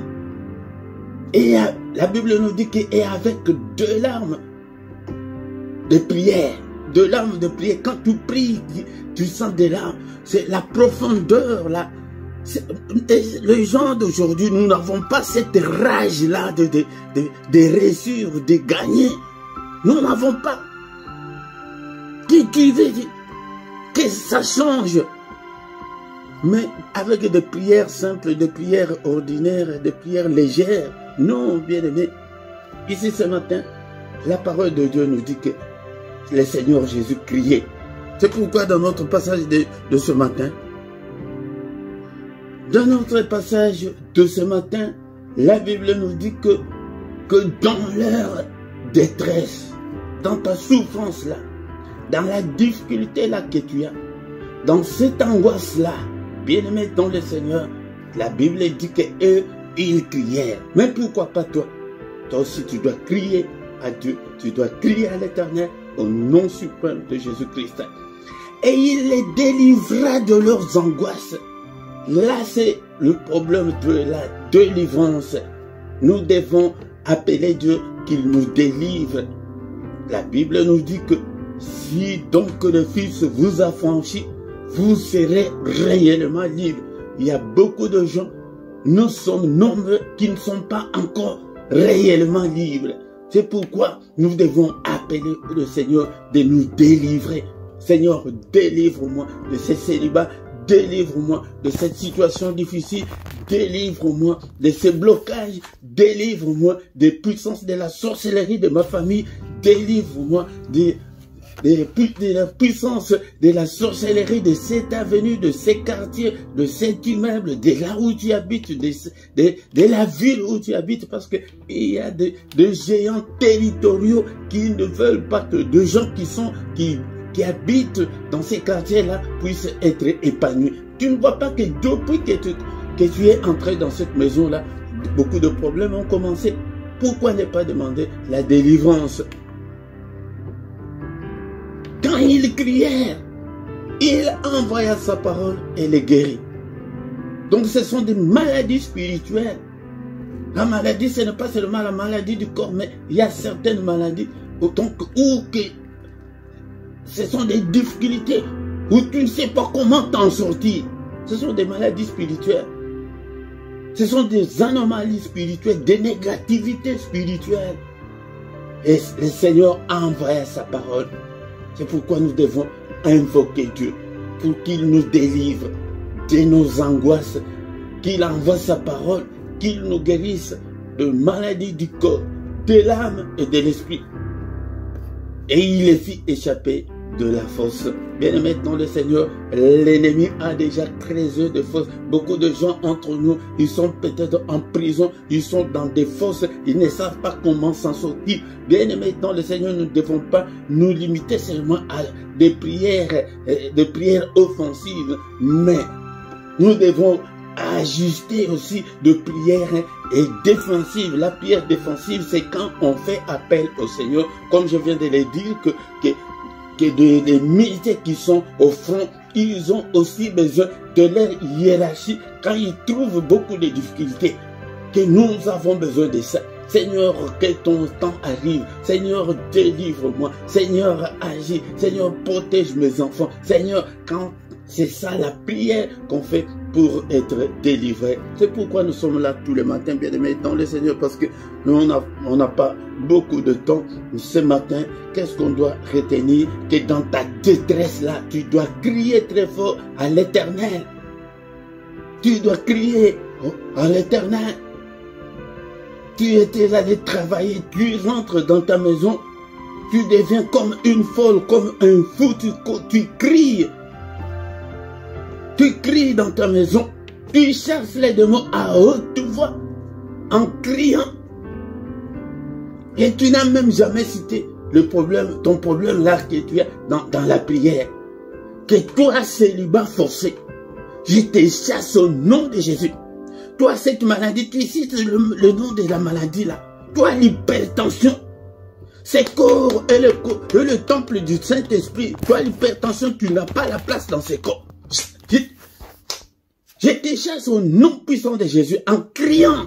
Et la Bible nous dit qu'avec deux larmes de prière, quand tu pries, tu sens des larmes. C'est la profondeur là. Les gens d'aujourd'hui, nous n'avons pas cette rage-là de réussir, de gagner. Nous n'avons pas. Qui veut dire que ça change. Mais avec des prières simples, des prières ordinaires, des prières légères. Non, bien-aimés. Ici ce matin, la parole de Dieu nous dit que le Seigneur Jésus criait. C'est pourquoi dans notre passage de ce matin, la Bible nous dit que dans leur détresse, dans ta souffrance là, dans la difficulté là que tu as, dans cette angoisse là, bien-aimé dans le Seigneur, la Bible dit qu'eux, ils crièrent. Mais pourquoi pas toi? Toi aussi tu dois crier à Dieu, tu dois crier à l'Éternel au nom suprême de Jésus-Christ. Et il les délivra de leurs angoisses. Là, c'est le problème de la délivrance. Nous devons appeler Dieu qu'il nous délivre. La Bible nous dit que si donc le Fils vous affranchit, vous serez réellement libre. Il y a beaucoup de gens, nous sommes nombreux qui ne sont pas encore réellement libres. C'est pourquoi nous devons appeler le Seigneur de nous délivrer. Seigneur, délivre-moi de ce célibat, délivre-moi de cette situation difficile, délivre-moi de ces blocages, délivre-moi des puissances de la sorcellerie de ma famille, délivre-moi de la puissance de la sorcellerie de cette avenue, de ces quartiers, de cet immeuble, de là où tu habites, de la ville où tu habites, parce qu'il y a des géants territoriaux qui ne veulent pas que des gens qui habitent dans ces quartiers-là puissent être épanouis. Tu ne vois pas que depuis que tu es entré dans cette maison-là, beaucoup de problèmes ont commencé. Pourquoi ne pas demander la délivrance? Quand ils crièrent, il envoya sa parole et les guérit. Donc ce sont des maladies spirituelles. La maladie, ce n'est pas seulement la maladie du corps, mais il y a certaines maladies ce sont des difficultés où tu ne sais pas comment t'en sortir. Ce sont des maladies spirituelles. Ce sont des anomalies spirituelles, des négativités spirituelles. Et le Seigneur a envoyé sa parole. C'est pourquoi nous devons invoquer Dieu pour qu'il nous délivre de nos angoisses, qu'il envoie sa parole, qu'il nous guérisse de maladies du corps, de l'âme et de l'esprit. Et il les fit échapper de la fosse. Bien-aimés dans le Seigneur, l'ennemi a déjà creusé de fosses. Beaucoup de gens entre nous, ils sont peut-être en prison, ils sont dans des fosses, ils ne savent pas comment s'en sortir. Bien-aimés dans le Seigneur, nous ne devons pas nous limiter seulement à des prières offensives, mais nous devons ajuster aussi de prières et défensives. La prière défensive, c'est quand on fait appel au Seigneur, comme je viens de le dire, que des militaires qui sont au front, ils ont aussi besoin de leur hiérarchie quand ils trouvent beaucoup de difficultés, que nous avons besoin de ça. Seigneur, que ton temps arrive. Seigneur, délivre-moi. Seigneur, agis. Seigneur, protège mes enfants. Seigneur, quand c'est ça la prière qu'on fait pour être délivré. C'est pourquoi nous sommes là tous les matins, bien-aimés dans le Seigneur, parce que nous, on n'a pas beaucoup de temps. Ce matin, qu'est-ce qu'on doit retenir? Que dans ta détresse là, tu dois crier très fort à l'Éternel. Tu dois crier à l'Éternel. Tu étais allé travailler, tu rentres dans ta maison, tu deviens comme une folle, comme un fou, tu cries. Tu cries dans ta maison, Tu chasses les démons à haute voix, en criant. Et tu n'as même jamais cité le problème, ton problème là que tu as dans la prière. Que toi, célibat forcé, je te chasse au nom de Jésus. Toi, cette maladie, tu cites le nom de la maladie là. Toi, l'hypertension. C'est corps et le temple du Saint-Esprit. Toi, l'hypertension, tu n'as pas la place dans ces corps. Je te chasse au nom puissant de Jésus en criant.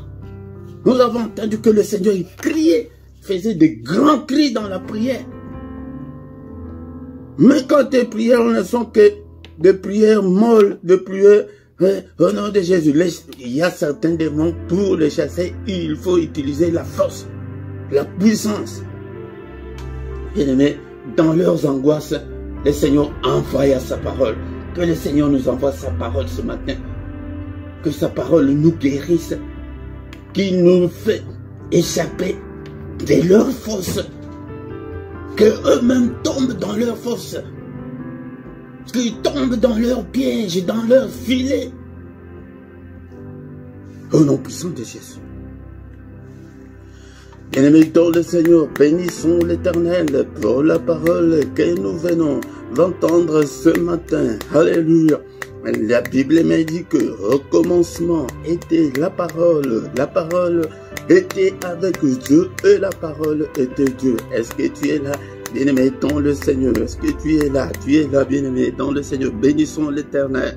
Nous avons entendu que le Seigneur, il criait, faisait de grands cris dans la prière. Mais quand tes prières ne sont que des prières molles, des prières au nom de Jésus, il y a certains démons, pour les chasser, il faut utiliser la force, la puissance. Bien-aimés, dans leurs angoisses, le Seigneur envoya sa parole. Que le Seigneur nous envoie sa parole ce matin. Que sa parole nous guérisse, qu'il nous fait échapper de leurs forces, que eux-mêmes tombent dans leurs forces, qu'ils tombent dans leurs pièges, dans leurs filets. Au nom puissant de Jésus. Bien-aimés dans le Seigneur, bénissons l'Éternel pour la parole que nous venons d'entendre ce matin. Alléluia. La Bible me dit que au commencement était la parole était avec Dieu et la parole était Dieu. Est-ce que tu es là, bien-aimé dans le Seigneur? Est-ce que tu es là, bien-aimé dans le Seigneur? Bénissons l'Éternel.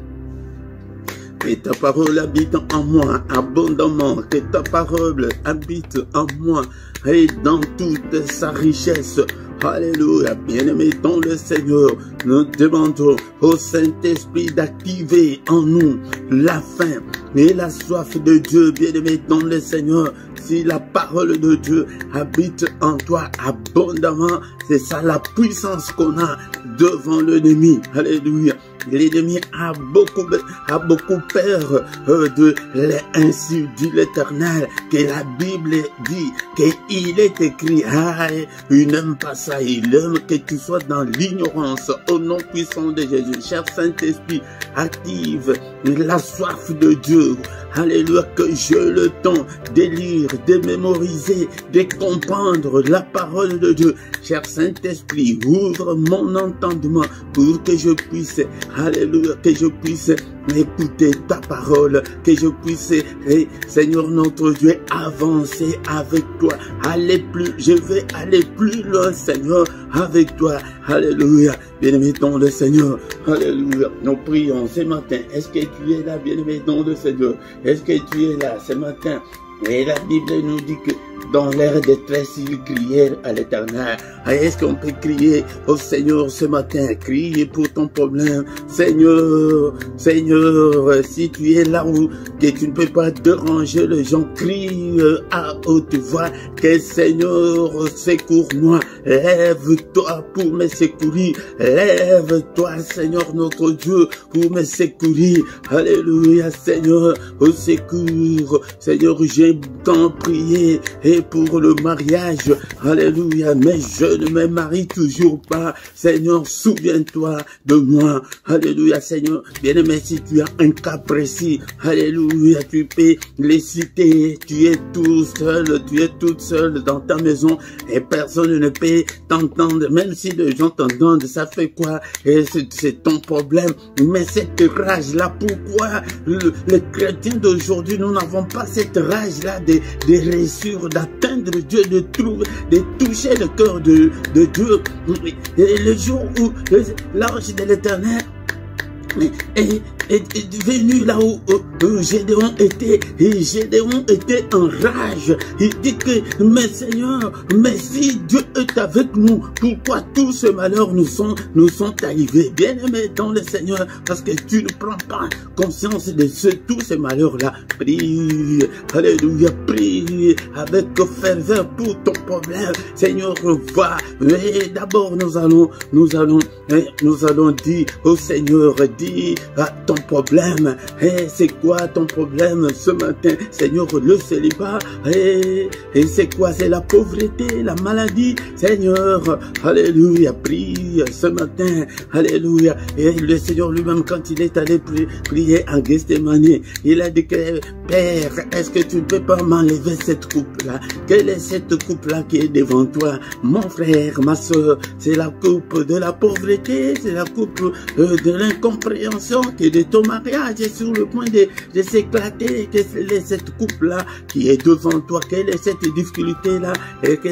Que ta parole habite en moi abondamment, que ta parole habite en moi et dans toute sa richesse. Alléluia, bien-aimé dans le Seigneur, nous demandons au Saint-Esprit d'activer en nous la faim et la soif de Dieu, bien-aimé dans le Seigneur. Si la parole de Dieu habite en toi abondamment, c'est ça la puissance qu'on a devant l'ennemi. Alléluia. L'ennemi a beaucoup peur de ainsi dit l'Éternel, que la Bible dit qu'il est écrit, il n'aime pas ça, il aime que tu sois dans l'ignorance. Au nom puissant de Jésus, cher Saint-Esprit, active la soif de Dieu. Alléluia, que j'ai le temps de lire, de mémoriser, de comprendre la parole de Dieu. Cher Saint-Esprit, ouvre mon entendement pour que je puisse, alléluia, que je puisse écouter ta parole, que je puisse, Seigneur notre Dieu, avancer avec toi, je vais aller plus loin, Seigneur, avec toi, alléluia, bien-aimé dans le Seigneur, alléluia, nous prions ce matin. Est-ce que tu es là, bien-aimé dans le Seigneur? Est-ce que tu es là ce matin? Et la Bible nous dit que dans l'air de détresse, ils crièrent à l'Éternel. Est-ce qu'on peut crier au Seigneur ce matin? Crier pour ton problème. Seigneur, Seigneur, si tu es là où que tu ne peux pas déranger les gens, crie à haute voix que Seigneur, secours-moi. Lève-toi pour me secourir. Lève-toi, Seigneur notre Dieu, pour me secourir. Alléluia, Seigneur, au secours. Seigneur, j'ai tant prié et pour le mariage, alléluia, mais je ne me marie toujours pas. Seigneur, souviens-toi de moi, alléluia, Seigneur, bien-aimé, si tu as un cas précis, alléluia, tu peux les citer, tu es tout seul, tu es toute seule dans ta maison et personne ne peut t'entendre, même si les gens t'entendent, ça fait quoi? Et c'est ton problème, mais cette rage-là, pourquoi les chrétiens d'aujourd'hui, nous n'avons pas cette rage-là de réussir, d'atteindre Dieu, de toucher le cœur de Dieu. Et le jour où l'ange de l'Éternel est venu là où Gédéon était, et Gédéon était en rage. Il dit que, mais Seigneur, mais si Dieu est avec nous, pourquoi tous ces malheurs nous sont arrivés? Bien-aimé dans le Seigneur, parce que tu ne prends pas conscience de tous ces malheurs-là. Prie, alléluia, prie prier avec ferveur pour ton problème. Seigneur, vois. Mais d'abord, nous allons dire au Seigneur, dis ton problème. C'est quoi ton problème ce matin? Seigneur, le célibat. Et c'est quoi? C'est la pauvreté, la maladie. Seigneur, alléluia, prie ce matin. Alléluia. Et le Seigneur lui-même, quand il est allé prier en Gethsémani, il a dit que Père, est-ce que tu ne peux pas m'enlever cette coupe-là? Quelle est cette coupe-là qui est devant toi? Mon frère, ma soeur, c'est la coupe de la pauvreté, c'est la coupe de l'incompréhension qui de ton mariage est sur le point de s'éclater. Quelle est cette coupe-là qui est devant toi? Quelle est cette difficulté-là? Et que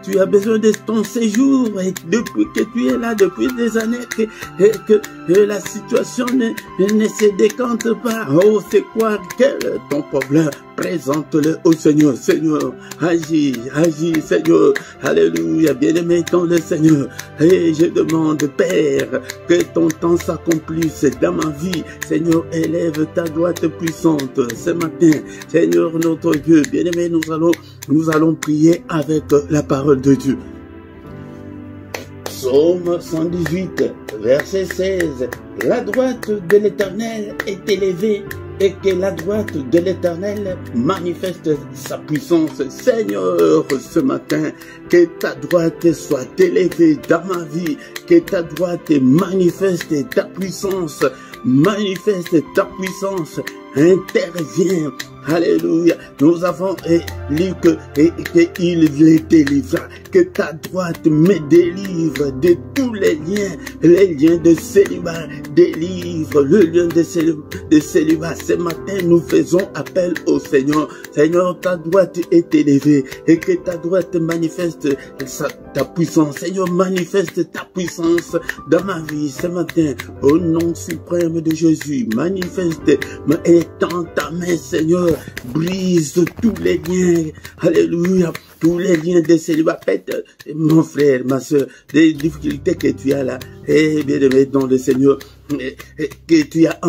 tu as besoin de ton séjour, et depuis que tu es là depuis des années, que la situation ne se décante pas. Oh, c'est quoi? Quel est ton problème? Présente-le au Seigneur. Seigneur, agis, Seigneur. Alléluia, bien-aimé dans le Seigneur. Et je demande, Père, que ton temps s'accomplisse dans ma vie. Seigneur, élève ta droite puissante ce matin. Seigneur, notre Dieu, bien-aimé, nous allons prier avec la parole de Dieu. Psaume 118, verset 16. La droite de l'Éternel est élevée, et que la droite de l'Éternel manifeste sa puissance. Seigneur, ce matin, que ta droite soit élevée dans ma vie, que ta droite manifeste ta puissance, intervient. Alléluia. Nous avons lu qu'il les délivra. Que ta droite me délivre de tous les liens de célibat. Délivre le lien de célibat. Ce matin, nous faisons appel au Seigneur. Seigneur, ta droite est élevée et que ta droite manifeste ta puissance. Seigneur, manifeste ta puissance dans ma vie ce matin. Au nom suprême de Jésus, manifeste et tends ta main, Seigneur. Brise tous les liens, alléluia, tous les liens de célibat. Mon frère, ma soeur, les difficultés que tu as là, et bien aimé dans le Seigneur, que tu as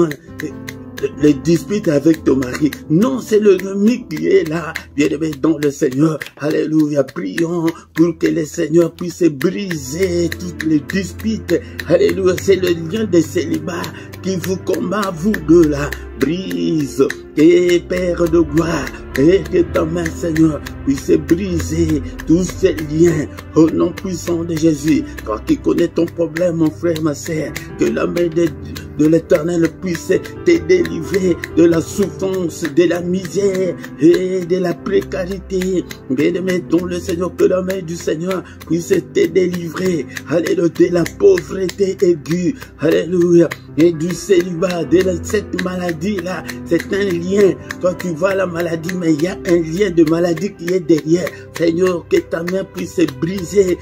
les disputes avec ton mari. Non, c'est l'ennemi qui est là, bien aimé dans le Seigneur. Alléluia, prions pour que le Seigneur puisse briser toutes les disputes. Alléluia, c'est le lien de célibat qui vous combat, vous deux là. Brise, et Père de gloire, et que ta main, Seigneur, puisse briser tous ces liens au nom puissant de Jésus. Quand tu connais ton problème, mon frère, ma sœur, que la main de l'Éternel puisse te délivrer de la souffrance, de la misère et de la précarité. Bien-aimé dans le Seigneur, que la main du Seigneur puisse te délivrer, alléluia, de la pauvreté aiguë, alléluia, et du célibat, de cette maladie-là. C'est un lien. Toi, tu vois la maladie, mais il y a un lien de maladie qui est derrière. Seigneur, que ta main puisse briser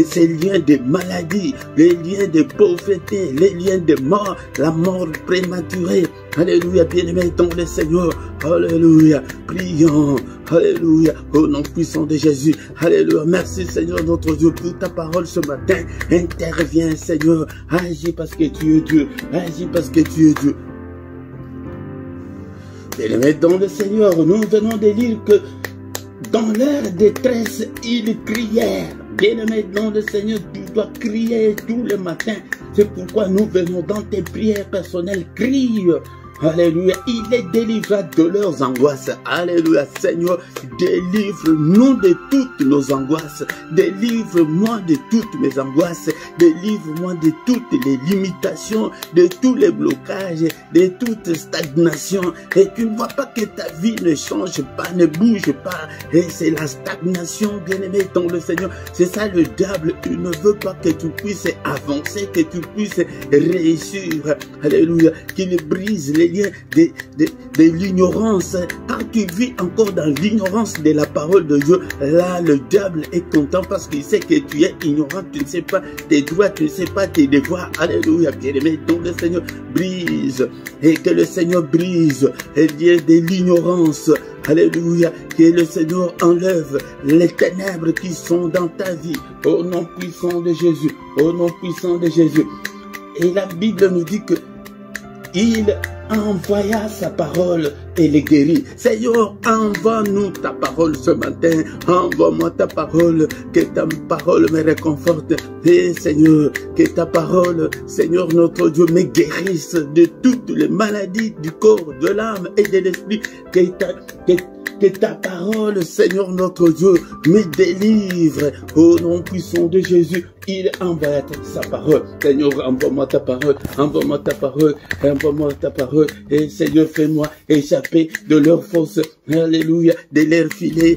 ces liens de maladie, les liens de pauvreté, les liens de mort, la mort prématurée. Alléluia, bien-aimé dans le Seigneur. Alléluia, prions. Alléluia, au nom puissant de Jésus. Alléluia, merci Seigneur notre Dieu pour ta parole ce matin. Interviens Seigneur, agis parce que tu es Dieu. Agis parce que tu es Dieu. Bien-aimé dans le Seigneur, nous venons de lire que dans leur détresse, ils crièrent. Bien-aimé dans le Seigneur, tu dois crier tous les matins. C'est pourquoi nous venons dans tes prières personnelles. Crie. Alléluia, il les délivrera de leurs angoisses. Alléluia, Seigneur, délivre-nous de toutes nos angoisses. Délivre-moi de toutes mes angoisses. Délivre-moi de toutes les limitations, de tous les blocages, de toute stagnation. Et tu ne vois pas que ta vie ne change pas, ne bouge pas. Et c'est la stagnation, bien-aimé dans le Seigneur. C'est ça le diable, il ne veut pas que tu puisses avancer, que tu puisses réussir. Alléluia, qu'il brise les liens de l'ignorance. Quand tu vis encore dans l'ignorance de la parole de Dieu, là le diable est content parce qu'il sait que tu es ignorant, tu ne sais pas tes droits, tu ne sais pas tes devoirs. Alléluia, bien-aimé, donc le Seigneur brise, et que le Seigneur brise les liens de l'ignorance. Alléluia, que le Seigneur enlève les ténèbres qui sont dans ta vie, au nom puissant de Jésus, au nom puissant de Jésus. Et la Bible nous dit que il envoya sa parole et les guérit. Seigneur, envoie-nous ta parole ce matin. Envoie-moi ta parole, que ta parole me réconforte. Et Seigneur, que ta parole, Seigneur notre Dieu, me guérisse de toutes les maladies du corps, de l'âme et de l'esprit. Que ta parole, Seigneur notre Dieu, me délivre. Au nom puissant de Jésus, il envoie sa parole. Seigneur, envoie-moi ta parole, envoie-moi ta parole, envoie-moi ta parole. Et Seigneur, fais-moi échapper de leurs forces. Alléluia, de leurs filets,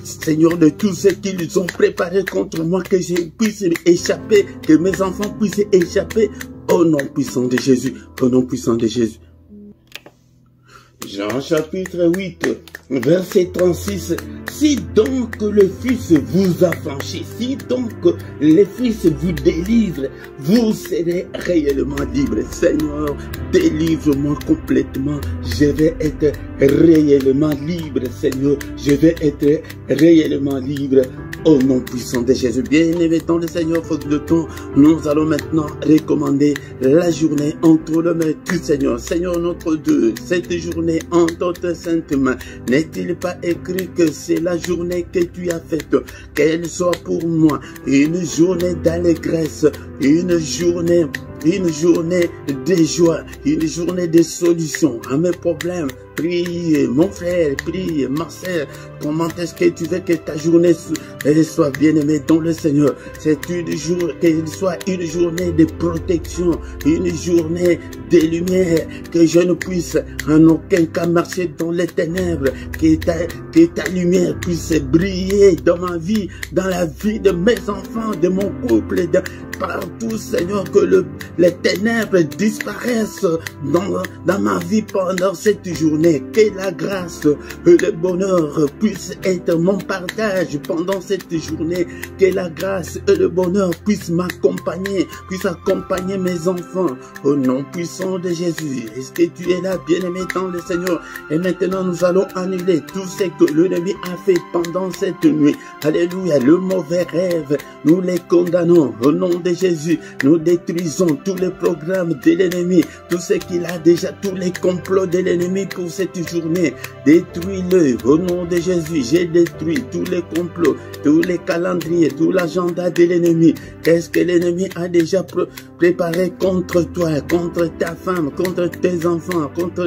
Seigneur, de tout ce qu'ils ont préparé contre moi, que je puisse échapper, que mes enfants puissent échapper. Au nom puissant de Jésus, au nom puissant de Jésus. Jean chapitre 8, verset 36. Si donc le Fils vous affranchit, si donc le Fils vous délivre, vous serez réellement libre. Seigneur, délivre-moi complètement. Je vais être réellement libre, Seigneur. Je vais être réellement libre. Au nom puissant de Jésus. Bien-aimé dans le Seigneur, faute de temps, nous allons maintenant recommander la journée entre les mains du Seigneur. Seigneur notre Dieu, cette journée entre tes saintes mains, n'est-il pas écrit que c'est la journée que tu as faite, qu'elle soit pour moi une journée d'allégresse, une journée de joie, une journée de solution à mes problèmes. Prie, mon frère, prie, ma sœur. Comment est-ce que tu veux que ta journée soit bien-aimée dans le Seigneur? C'est qu'elle soit une journée de protection, une journée de lumière, que je ne puisse en aucun cas marcher dans les ténèbres, que ta lumière puisse briller dans ma vie, dans la vie de mes enfants, de mon couple, partout, Seigneur, que les ténèbres disparaissent dans ma vie pendant cette journée. Que la grâce et le bonheur puissent être mon partage pendant cette journée. Que la grâce et le bonheur puissent m'accompagner, puissent accompagner mes enfants. Au nom puissant de Jésus. Est-ce que tu es là, bien-aimé dans le Seigneur? Et maintenant, nous allons annuler tout ce que l'ennemi a fait pendant cette nuit. Alléluia. Le mauvais rêve, nous les condamnons. Au nom de Jésus, nous détruisons tous les programmes de l'ennemi, tout ce qu'il a déjà, tous les complots de l'ennemi pour cette journée. Détruis-le au nom de Jésus. J'ai détruit tous les complots, tous les calendriers, tout l'agenda de l'ennemi. Qu'est-ce que l'ennemi a déjà préparé contre toi, contre ta femme, contre tes enfants, contre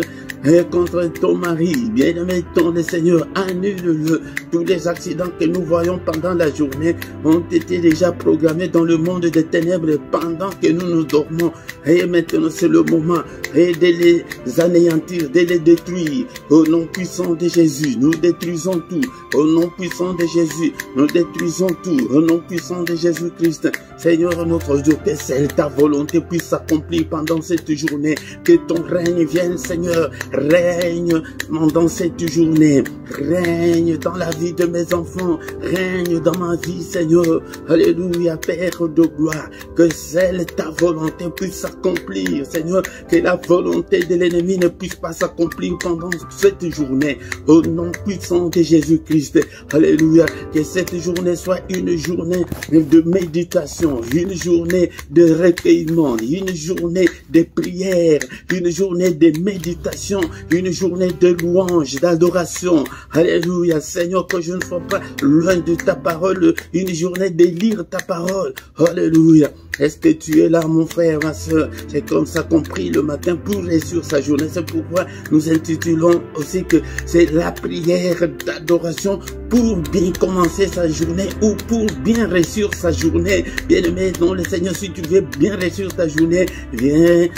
ton mari? Bien-aimé dans le Seigneur, annule-le. Tous les accidents que nous voyons pendant la journée ont été déjà programmés dans le monde des ténèbres pendant que nous dormons. Et maintenant, c'est le moment de les anéantir, de les détruire. Au nom puissant de Jésus, nous détruisons tout. Au nom puissant de Jésus, nous détruisons tout. Au nom puissant de Jésus-Christ, Seigneur notre Dieu, que seule ta volonté puisse s'accomplir pendant cette journée. Que ton règne vienne, Seigneur. Règne pendant cette journée. Règne dans la vie de mes enfants. Règne dans ma vie, Seigneur. Alléluia, Père de gloire. Que seule ta volonté puisse s'accomplir, Seigneur. Que la volonté de l'ennemi ne puisse pas s'accomplir pendant cette journée. Au nom puissant de Jésus-Christ. Alléluia. Que cette journée soit une journée de méditation, une journée de recueillement, une journée de prière, une journée de méditation, une journée de louange, d'adoration. Alléluia. Seigneur, que je ne sois pas loin de ta parole, une journée de lire ta parole. Alléluia. Est-ce que tu es là, mon frère, ma soeur? C'est comme ça qu'on prie le matin pour réussir sa journée. C'est pourquoi nous intitulons aussi que c'est la prière d'adoration pour bien commencer sa journée ou pour bien réussir sa journée. Bien-aimé dans le Seigneur, si tu veux bien réussir ta journée, viens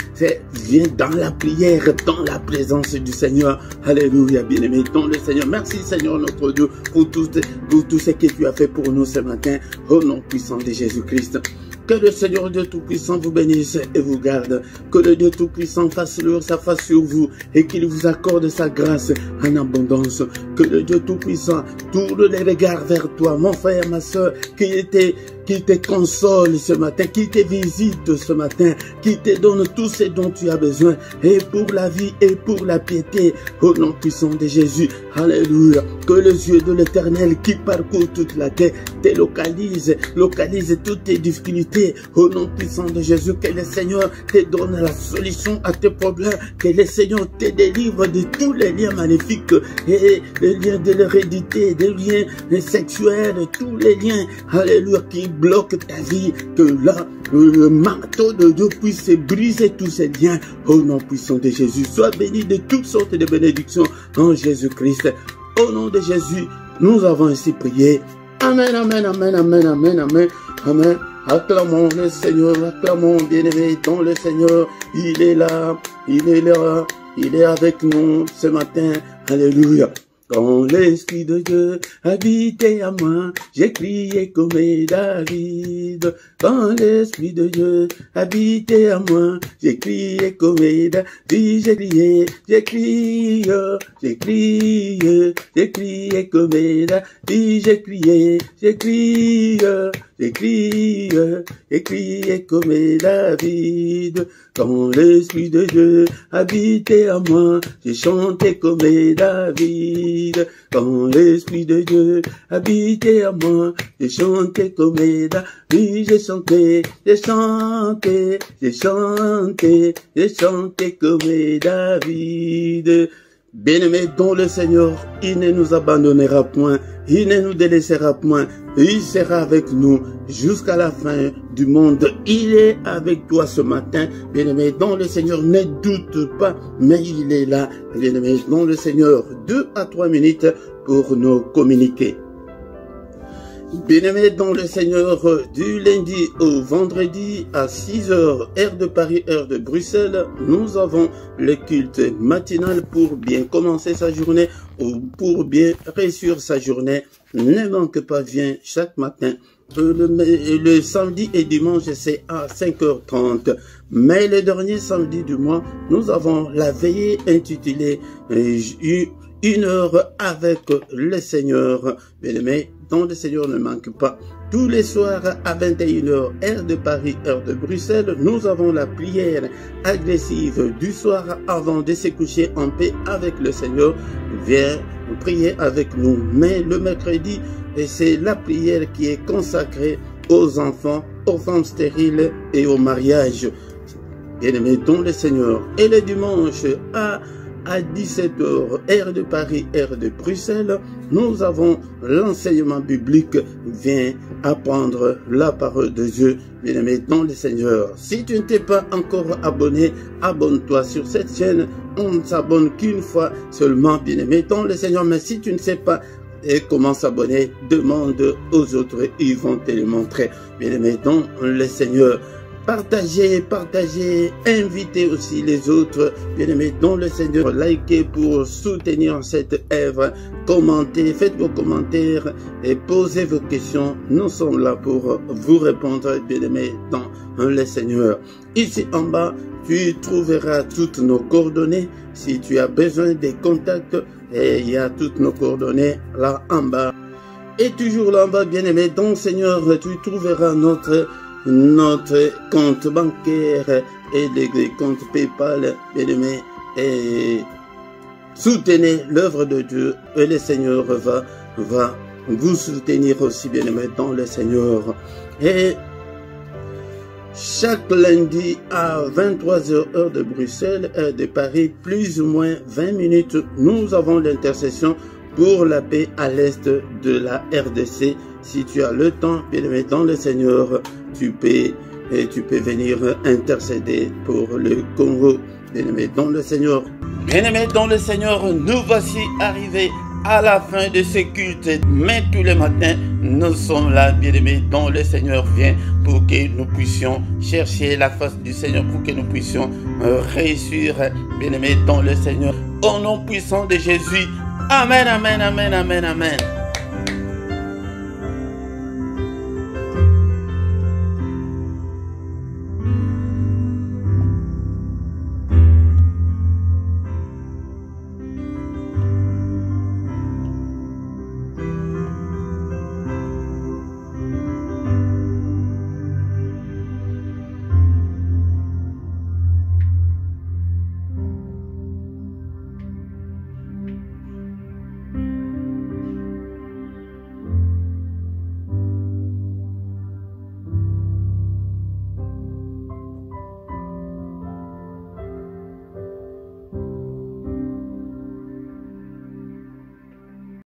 dans la prière, dans la présence du Seigneur. Alléluia, bien-aimé dans le Seigneur. Merci, Seigneur notre Dieu, pour tout ce que tu as fait pour nous ce matin. Au nom puissant de Jésus-Christ. Que le Seigneur Dieu Tout-Puissant vous bénisse et vous garde. Que le Dieu Tout-Puissant fasse luire sa face sur vous et qu'il vous accorde sa grâce en abondance. Que le Dieu Tout-Puissant tourne les regards vers toi, mon frère, ma soeur, qui était qui te console ce matin, qui te visite ce matin, qui te donne tout ce dont tu as besoin, et pour la vie et pour la piété, au nom puissant de Jésus. Alléluia. Que les yeux de l'Éternel qui parcourt toute la terre te localise toutes tes difficultés, au nom puissant de Jésus. Que le Seigneur te donne la solution à tes problèmes, que le Seigneur te délivre de tous les liens maléfiques, et les liens de l'hérédité, des liens sexuels, tous les liens, alléluia, qui bloquent ta vie, que là, le marteau de Dieu puisse briser tous ces liens, au nom puissant de Jésus. Sois béni de toutes sortes de bénédictions en Jésus-Christ. Au nom de Jésus, nous avons ainsi prié. Amen, amen, amen, amen, amen, amen, amen. Acclamons le Seigneur, acclamons, bien-aimés, dans le Seigneur. Il est là, il est là, il est avec nous ce matin. Alléluia. Quand l'Esprit de Dieu habitait à moi, j'ai crié comme David. Quand l'Esprit de Dieu habitait à moi, j'ai crié comme David. J'ai crié, j'ai crié, j'ai crié, j'ai crié comme David. J'ai crié, j'ai crié, j'ai crié, j'ai crié comme David. Quand l'Esprit de Dieu habitait à moi, j'ai chanté comme David. Quand l'Esprit de Dieu habitait à moi, j'ai chanté comme David. J'ai chanté, j'ai chanté, j'ai chanté, j'ai chanté comme David. Bien-aimés dans le Seigneur, il ne nous abandonnera point, il ne nous délaissera point, il sera avec nous jusqu'à la fin du monde. Il est avec toi ce matin, bien-aimés dans le Seigneur, ne doute pas, mais il est là, bien-aimés dans le Seigneur. 2 à 3 minutes pour nous communiquer. Bien-aimés dans le Seigneur, du lundi au vendredi à 6h, heure de Paris, heure de Bruxelles, nous avons le culte matinal pour bien commencer sa journée ou pour bien réussir sa journée. Ne manque pas, viens chaque matin. Le samedi et dimanche, c'est à 5h30. Mais le dernier samedi du mois, nous avons la veillée intitulée Une heure avec le Seigneur. Bien-aimés, dans le Seigneur ne manque pas. Tous les soirs à 21h, heure de Paris, heure de Bruxelles, nous avons la prière agressive du soir avant de se coucher en paix avec le Seigneur. Viens prier avec nous. Mais le mercredi, c'est la prière qui est consacrée aux enfants, aux femmes stériles et au mariage. Bien-aimés, dans le Seigneur. Et le dimanche à 17h, heure de Paris, heure de Bruxelles, nous avons l'enseignement biblique. Viens apprendre la parole de Dieu, bien-aimé dans le Seigneur. Si tu ne t'es pas encore abonné, abonne-toi sur cette chaîne. On ne s'abonne qu'une fois seulement, bien-aimé dans le Seigneur. Mais si tu ne sais pas comment s'abonner, demande aux autres, ils vont te le montrer, bien-aimé dans le Seigneur. Partagez, partagez, invitez aussi les autres, bien-aimés dans le Seigneur. Likez pour soutenir cette œuvre, commentez, faites vos commentaires et posez vos questions. Nous sommes là pour vous répondre, bien-aimés dans le Seigneur. Ici en bas, tu trouveras toutes nos coordonnées. Si tu as besoin des contacts, et il y a toutes nos coordonnées là en bas. Et toujours là en bas, bien-aimés dans le Seigneur, tu trouveras notre compte bancaire et les comptes PayPal, bien-aimés, et soutenez l'œuvre de Dieu et le Seigneur va vous soutenir aussi, bien-aimés dans le Seigneur. Et chaque lundi à 23h heure de Bruxelles, heure de Paris, plus ou moins 20 minutes, nous avons l'intercession pour la paix à l'est de la RDC. Si tu as le temps, bien-aimé dans le Seigneur, tu peux venir intercéder pour le Congo, bien-aimé dans le Seigneur. Bien-aimé dans le Seigneur, nous voici arrivés à la fin de ce culte. Mais tous les matins, nous sommes là, bien-aimés dans le Seigneur. Viens pour que nous puissions chercher la face du Seigneur, pour que nous puissions réussir, bien-aimés dans le Seigneur. Au nom puissant de Jésus. Amen, amen, amen, amen, amen.